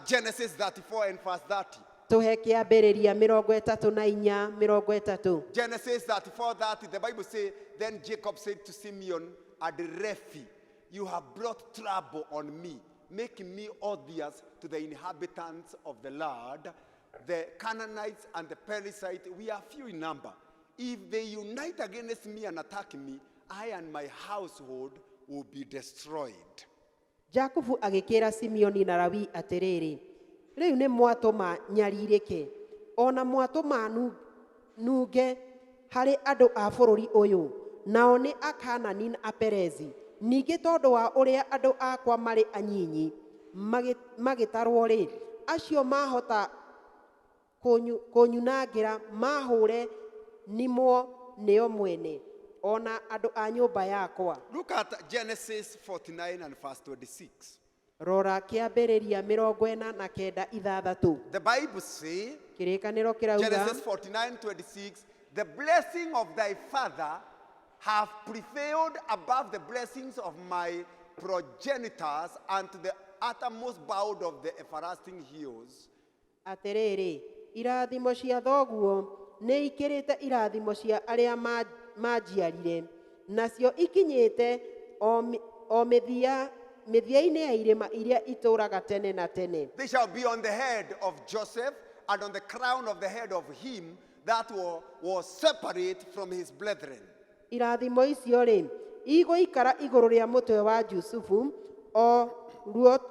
Genesis 34 and verse 30. tũhe kĩambĩrĩria 34:30. Genesis 34:30. The Bible says, then Jacob said to Simeon and Levi, you have brought trouble on me, making me odious to the inhabitants of the land. The Canaanites and the Perizzites, we are few in number. If they unite against me and attack me, I and my household will be destroyed. Jakubu agĩkĩra Simeoni na Lawi atĩrĩrĩ, rĩu nĩ mwatũma nyarirĩke, ona mwatũma nunge harĩ andũ a bũrũri ũyũ, nao nĩ Akaanani na Aperezi. Ningĩ tondũ wa ũrĩa andũ akwa marĩ anyinyi, magĩtarwo rĩ, acio mahota kũnyunangĩra mahũre nimwo nĩo mwene, ona andũ a nyũmba yakwa. Look at Genesis 49 and verse 26. Rora kĩambĩrĩria 49:6. The Bible says, Kĩrĩkanĩro kĩrauga, Genesis 49:26, the blessing of thy father have prevailed above the blessings of my progenitors unto the uttermost bound of the everlasting hills. atĩrĩrĩ, irathimo cia thoguo nĩ ikĩrĩte irathimo cia arĩa manjiarire, nacio ikinyĩte o mĩthia-inĩ ya irĩma iria itũũraga tene na tene. They shall be on the head of Joseph and on the crown of the head of him that was separate from his brethren. Irathimo icio rĩ, igũikara igũrũ rĩa mũtwe wa Jusufu, o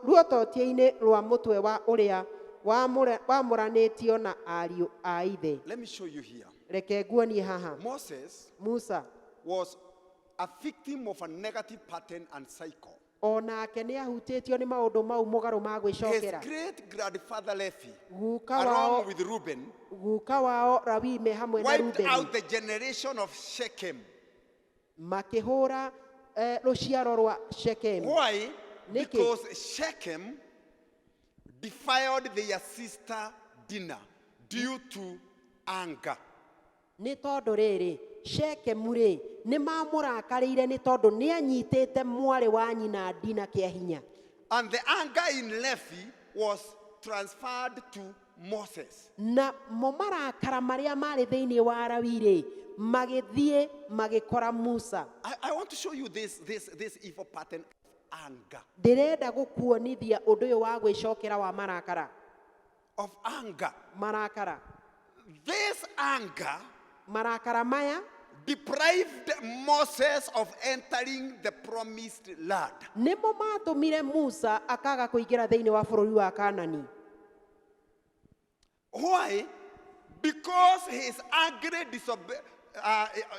ruototie-inĩ rwa mũtwe wa ũrĩa wamũranĩtio na ariũ a ithe. Let me show you here. Reke nguonie haha. Moses, Musa was a victim of a negative pattern and cycle. onake nĩ ahutĩtio nĩ maũndũ mau mũgarũ ma His gwĩcokera. great grandfather Levi, Guka along wao with Reuben, guka wao Lawi me hamwe na wiped Rubeni out the generation of Shechem. makĩhũra rũciaro rwa Shekemu. Why? Niki. Because Shechem defiled their sister Dinah due to anger. Nĩ tondũ rĩrĩ Shekemu rĩ nĩ mamũrakarĩire nĩ tondũ nĩ anyitĩte mwarĩ wa nyina Dina kĩa hinya. And the anger in Levi was transferred to Moses. Na mo marakara marĩa marĩ thĩinĩ wa Lawi rĩ magĩthiĩ magĩkora Musa. I want to show you this evil pattern of anger. Ndĩrenda gũkuonithia ũndũ ũyũ wa gwĩcokera wa marakara. Of anger. Marakara. This anger Marakara maya deprived Moses of entering the promised land. nĩmo matũmire Musa akaga kũingĩra thĩinĩ wa bũrũri wa Kaanani. Why? Because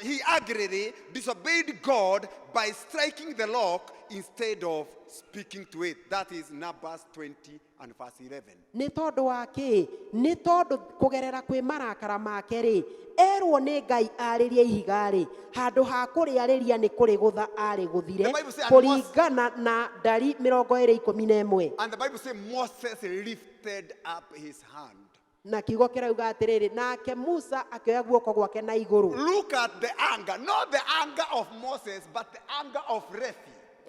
he angrily disobeyed God by striking the rock instead of speaking to it. That is Numbers 20 and verse 11. Nĩ tondũ wa kĩ? Nĩ tondũ kũgerera kwĩ marakara make rĩ erwo nĩ Ngai arĩrie ihiga rĩ handũ ha kũrĩarĩria nĩ kũrĩgũtha arĩgũthire The Bible says, kũringana na Ndari 20:11. And the Bible says Moses lifted up his hand. Na kiugo kĩrauga atĩrĩrĩ nake Musa akĩoya guoko gwake na igũrũ. Look at the anger, not the anger of Moses, but the anger of Levi.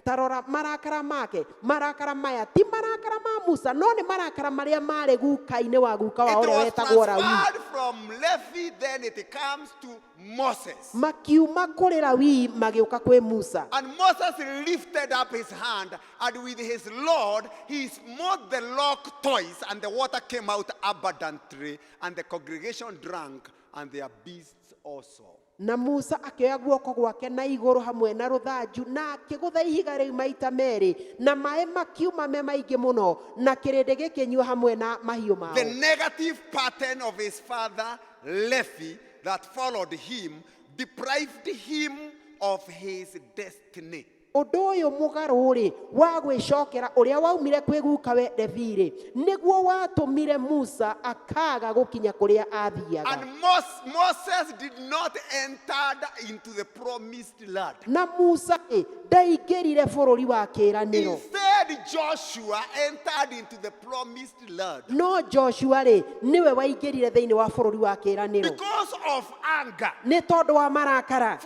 Tarora marakara make marakara maya ti marakara ma Musa no nĩ marakara marĩa marĩ guka-inĩ wa guka wa It ũrĩa was wetagwo Lawi. transferred from Levi, then it comes to Moses. Makiuma kũrĩ Lawi magĩũka kwĩ Musa. And Moses lifted up his hand, and with his rod he smote the rock twice, and the water came out abundantly, and the congregation drank, and their beasts also. Na Musa akĩoya guoko gwake na igũrũ hamwe na rũthanju na akĩgũtha ihiga rĩu maita merĩ na maĩ makiuma me maingĩ mũno na kĩrĩndĩ gĩkĩnyua hamwe na mahiũ mao. The negative pattern of his father Levi that followed him deprived him of his destiny. Ũndũ ũyũ mũgarũ rĩ wa gwĩcokera ũrĩa waumire kwĩ guka we Levi rĩ nĩguo watũmire Musa akaga gũkinya kũrĩa athiaga. And Moses did not enter into the promised land. Na Musa ndaingĩrire bũrũri wa kĩĩranĩro. Instead, Joshua entered into the promised land. No Joshua rĩ niwe waingĩrire thĩinĩ wa bũrũri wa kĩĩranĩro. Because of anger. Nĩ tondũ wa marakara.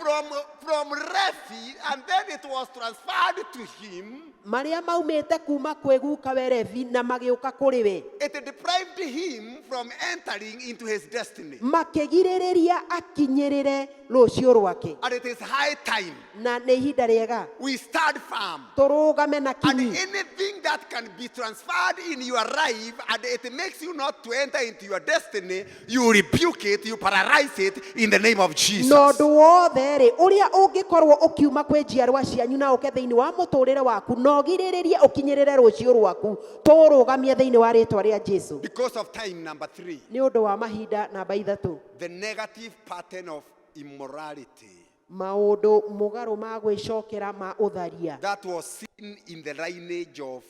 From Levi, and then it was transferred to him. Marĩa maumĩte kuma kwĩ guka we Levi na magĩũka kũrĩ we. It deprived him from entering into his destiny. Makĩgirĩrĩria akinyĩrĩre rũciũ rwake. And it is high time Na nĩ ihinda rĩega we stand firm. tũrũgame na And kinyi. anything that can be transferred in your life and it makes you not to enter into your destiny, you rebuke it, you paralyze it in the name of Jesus. Na ũndũ wothe rĩ ũrĩa ũngĩkorwo ũkiuma kwĩ njiarwa cianyu na ũke thĩinĩ wa mũtũrĩre waku na ũgirĩrĩrie ũkinyĩrĩre rũciũ rwaku tũrũgamie thĩinĩ wa rĩĩtwa rĩa Jesũ. Because of time, number 3, Nĩ ũndũ wa mahinda namba 3 the negative pattern of immorality maũndũ mũgarũ ma gwĩcokera ma ũtharia that was seen in the lineage of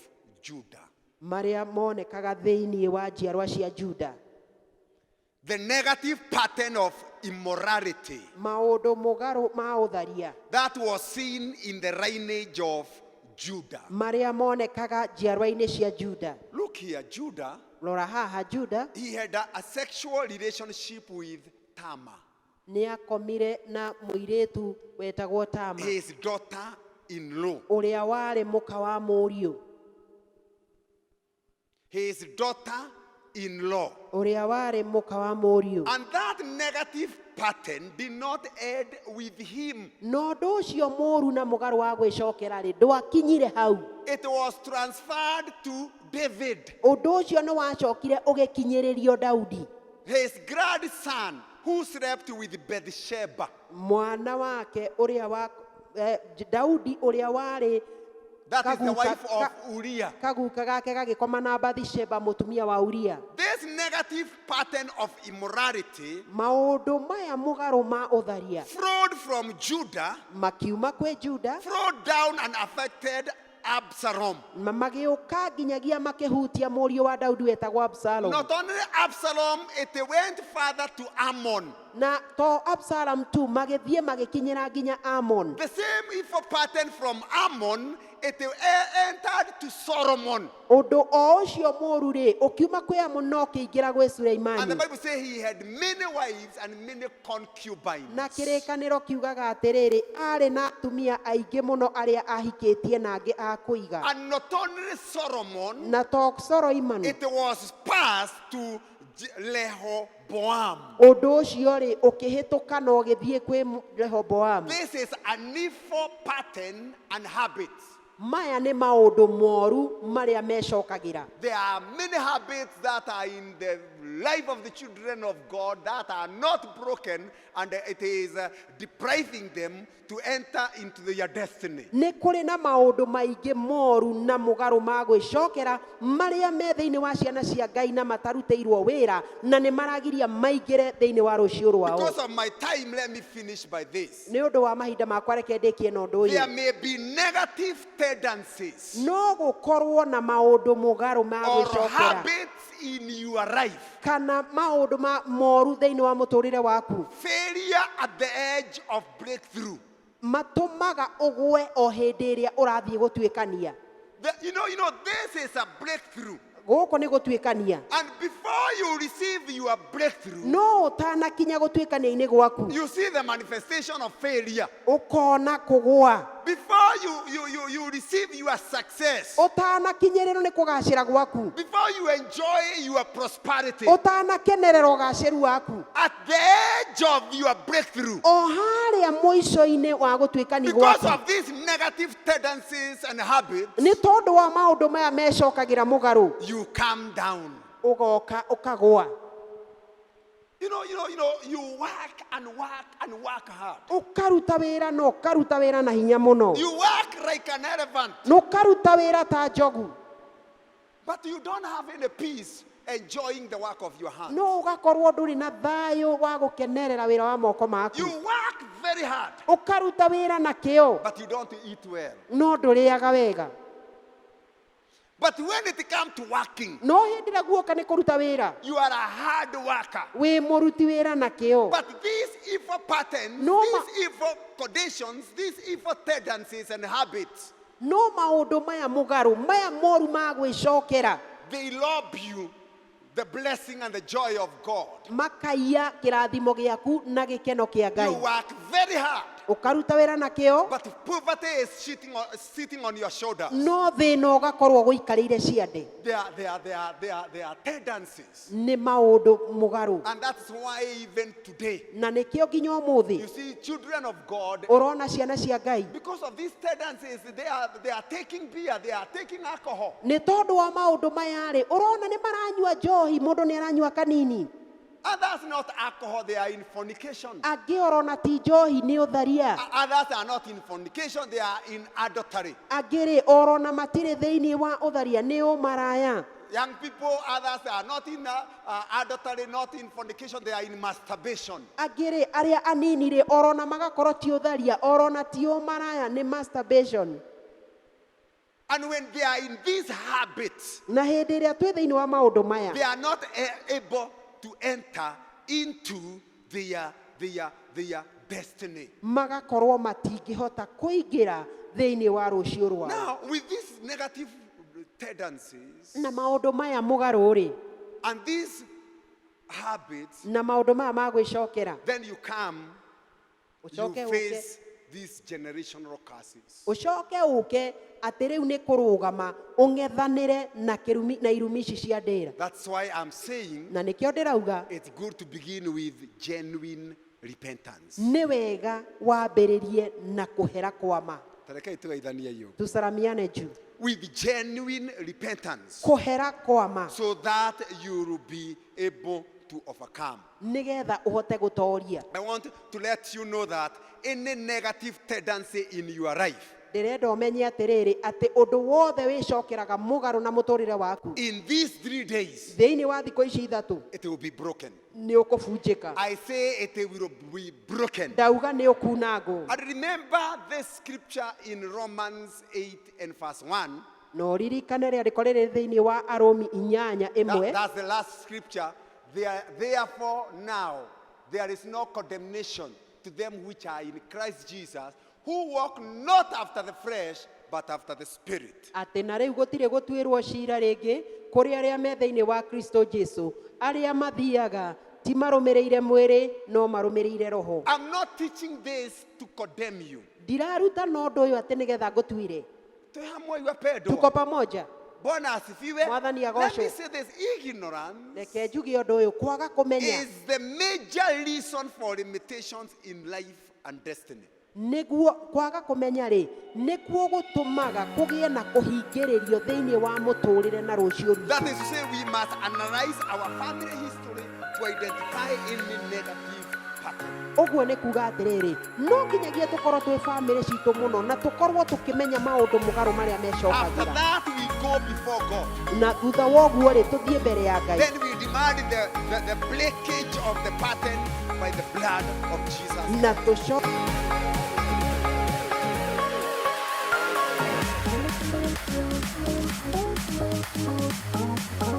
Judah. marĩa monekaga thĩinĩ wa njiarwa cia Juda. The negative pattern of immorality Maũndũ mũgarũ ma ũtharia that was seen in the lineage of Judah. marĩa monekaga njiarwa-inĩ cia Juda. Look here, Judah, Rora haha Juda he had a sexual relationship with Tamar, nĩ akomire na mũirĩtu wetagwo Tama his daughter-in-law. ũrĩa warĩ mũka wa mũriũ. His daughter-in-law. Ũrĩa warĩ mũka wa mũriũ. And that negative pattern did not end with him. No ũndũ ũcio mũũru na mũgarũ wa gwĩcokera rĩ ndwakinyire hau. It was transferred to David, Ũndũ ũcio nĩ wacokire ũgĩkinyĩrĩrio Daudi. his grandson, who slept with Bathsheba. Mwana wake ũrĩa wa Daudi ũrĩa warĩ That is the wife of Uriah. kaguka gake gagĩkoma na Bathsheba mũtumia wa Uria. This negative pattern of immorality Maũndũ maya mũgarũ ma ũtharia flowed from Judah, makiuma kwĩ Juda flowed down and affected Absalom. magĩũka nginyagia makĩhutia mũriũ wa Daudi wetagwo Absalom. Not only Absalom, it went further to Ammon. Na to Absalom tu magĩthiĩ magĩkinyĩra nginya Amon. The same evil pattern from Ammon, it entered to Solomon. Ũndũ o ũcio mũũru rĩ ũkiuma kwĩ Amon no kĩingĩra gwĩ And the Suleimani. Bible says he had many wives and many concubines. Na kĩrĩkanĩro kiugaga atĩrĩrĩ arĩ na atumia aingĩ mũno arĩa ahikĩtie na angĩ a kũiga. And not only Solomon, Na to Solomon it was passed to Rehoboam. ũndũ ũcio rĩ ũkĩhĩtũka na ũgĩthiĩ kwĩ Rehoboam. This is an evil pattern and habit. Maya nĩ maũndũ moru marĩa mecokagĩra. There are many habits that are in the life of the children of God that are not broken, and it is depriving them to enter into their destiny. Nĩ kũrĩ na maũndũ maingĩ moru na mũgarũ ma gwĩcokera marĩa me thĩinĩ wa ciana cia Ngai na matarutĩirwo wĩra na nĩ maragiria maingĩre thĩinĩ wa rũciũ rwao. Because of my time, let me finish by this. Nĩ ũndũ wa mahinda makwa reke ndĩkie na ũndũ There ũyũ. may be negative tendencies No gũkorwo na maũndũ mũgarũ ma or gwĩcokera habits in your life. kana maũndũ moru thĩinĩ wa mũtũrĩre waku Failure at the edge of breakthrough. matũmaga ũgwe o hĩndĩ ĩrĩa ũrathiĩ gũtuĩkania. You know, this is a breakthrough. Gũkũ nĩ gũtuĩkania. And before you receive your breakthrough, No ũtanakinya gũtuĩkania-inĩ gwaku you see the manifestation of failure. ũkona kũgwa. Before you receive your success, Ũtanakinyĩrĩrwo nĩ kũgacĩra gwaku. before you enjoy your prosperity, Ũtanakenerera ũgacĩru waku. at the edge of your breakthrough, O harĩa mũico-inĩ wa gũtuĩkania because gwaku. of these negative tendencies and habits, Nĩ tondũ wa maũndũ maya mecokagĩra mũgarũ. you come down. Ũgoka ũkagwa. You work and work and work hard. Ũkaruta wĩra na ũkaruta wĩra na hinya mũno. You work like an elephant, Na ũkaruta wĩra ta njogu. but you don't have any peace enjoying the work of your hands. No ũgakorwo ndũrĩ na thayũ wa gũkenerera wĩra wa moko maku. You work very hard, Ũkaruta wĩra na kĩo. but you don't eat well. No ndũrĩaga wega. But when it comes to working, No hĩndĩ ĩrĩa guoka nĩ kũruta wĩra. you are a hard worker. Wĩ mũruti wĩra na kĩo. But these evil patterns, No, these evil conditions, these evil tendencies and habits, No maũndũ maya mũgarũ, maya moru ma gwĩcokera. they rob you the blessing and the joy of God. Makaiya kĩrathimo gĩaku na gĩkeno kĩa You Ngai. work very hard, Ũkaruta wĩra na kĩo. but poverty is sitting on your shoulders. No thĩna ũgakorwo gũikarĩire ciande. They are tendencies. Nĩ maũndũ mũgarũ. And that's why even today, Na nĩkĩo nginya you ũmũthĩ see children of God, ũrona ciana cia Ngai. because of these tendencies, they are taking beer, they are taking alcohol. Nĩ tondũ wa maũndũ maya rĩ, ũrona nĩ maranyua njohi, mũndũ nĩ aranyua kanini. Others not alcohol, they are in fornication. Angĩ orona ti njohi nĩ ũtharia. Others are not in fornication, they are in adultery. Angĩ rĩ orona matirĩ thĩinĩ wa ũtharia nĩ ũmaraya. Young people, others are not in adultery, not in fornication, they are in masturbation. Angĩ rĩ arĩa anini rĩ orona magakorwo ti ũtharia, orona ti ũmaraya nĩ masturbation. And when they are in these habits, Na hĩndĩ ĩrĩa twĩ thĩinĩ wa maũndũ maya they are not able to enter into their destiny. magakorwo matingĩhota kũingĩra thĩinĩ wa rũciũ rwao. Now, with these negative tendencies Na maũndũ maya mũgarũ rĩ and these habits, na maũndũ maya ma gwĩcokera then you come, you ũcoke ũke face these generational curses. ũcoke ũke atĩ rĩu nĩ kũrũgama ũng'ethanĩre na irumi ici cia ndĩra. That's why I'm saying Na nĩkĩo ndĩrauga it's good to begin with genuine repentance. nĩ wega wambĩrĩrie na kũhera kwa ma. Tarekei tugeithanie hiyo. Tusalamiane juu. With genuine repentance, Kũhera kwa ma so that you will be able to overcome. nĩgetha ũhote gũtooria. I want to let you know that any negative tendency in your life, ndĩrenda ũmenye atĩrĩrĩ atĩ ũndũ wothe wĩcokeraga mũgarũ na mũtũrĩre waku in these 3 days, thĩinĩ wa thikũ ici ithatũ it will be broken. nĩ ũkũbunjĩka. I say it will be broken. Ndauga nĩ ũkunangwo. And remember this scripture in Romans 8 and verse 1. No ririkane rĩandĩko rĩrĩ thĩinĩ wa Arũmi 8:1. That's the last scripture. Therefore now there is no condemnation to them which are in Christ Jesus, who walk not after the flesh, but after the Spirit. Atĩ na rĩu gũtirĩ gũtuĩrwo ciira rĩngĩ kũrĩ arĩa me thĩinĩ wa Kristo Jesũ, arĩa mathiaga ti marũmĩrĩire mwĩrĩ no marũmĩrĩire roho. I'm not teaching this to condemn you. Ndiraruta na ũndũ ũyũ atĩ nĩgetha ngũtuire. Tuko pamoja. Bwana asifiwe. Mwathani Let agocwo. me say this, ignorance Reke njuge ũndũ ũyũ, kwaga kũmenya is the major reason for limitations in life and destiny. nĩguo kwaga kũmenya rĩ nĩkuo gũtũmaga kũgĩe na kũhingĩrĩrio thĩinĩ wa mũtũrĩre na rũciũ rwitũ. That is to say, we must analyze our family history to identify any negative pattern. Ũguo nĩ kuga atĩrĩrĩ, no nginyagia tũkorwo twĩ bamĩrĩ citũ mũno na tũkorwo tũkĩmenya maũndũ mũgarũ marĩa After mecokagĩra. that, we go before God. Na thutha wa ũguo rĩ tũthiĩ mbere ya Ngai. Then we demand the breakage of the pattern by the blood of Jesus. Na tũcoke Thank you.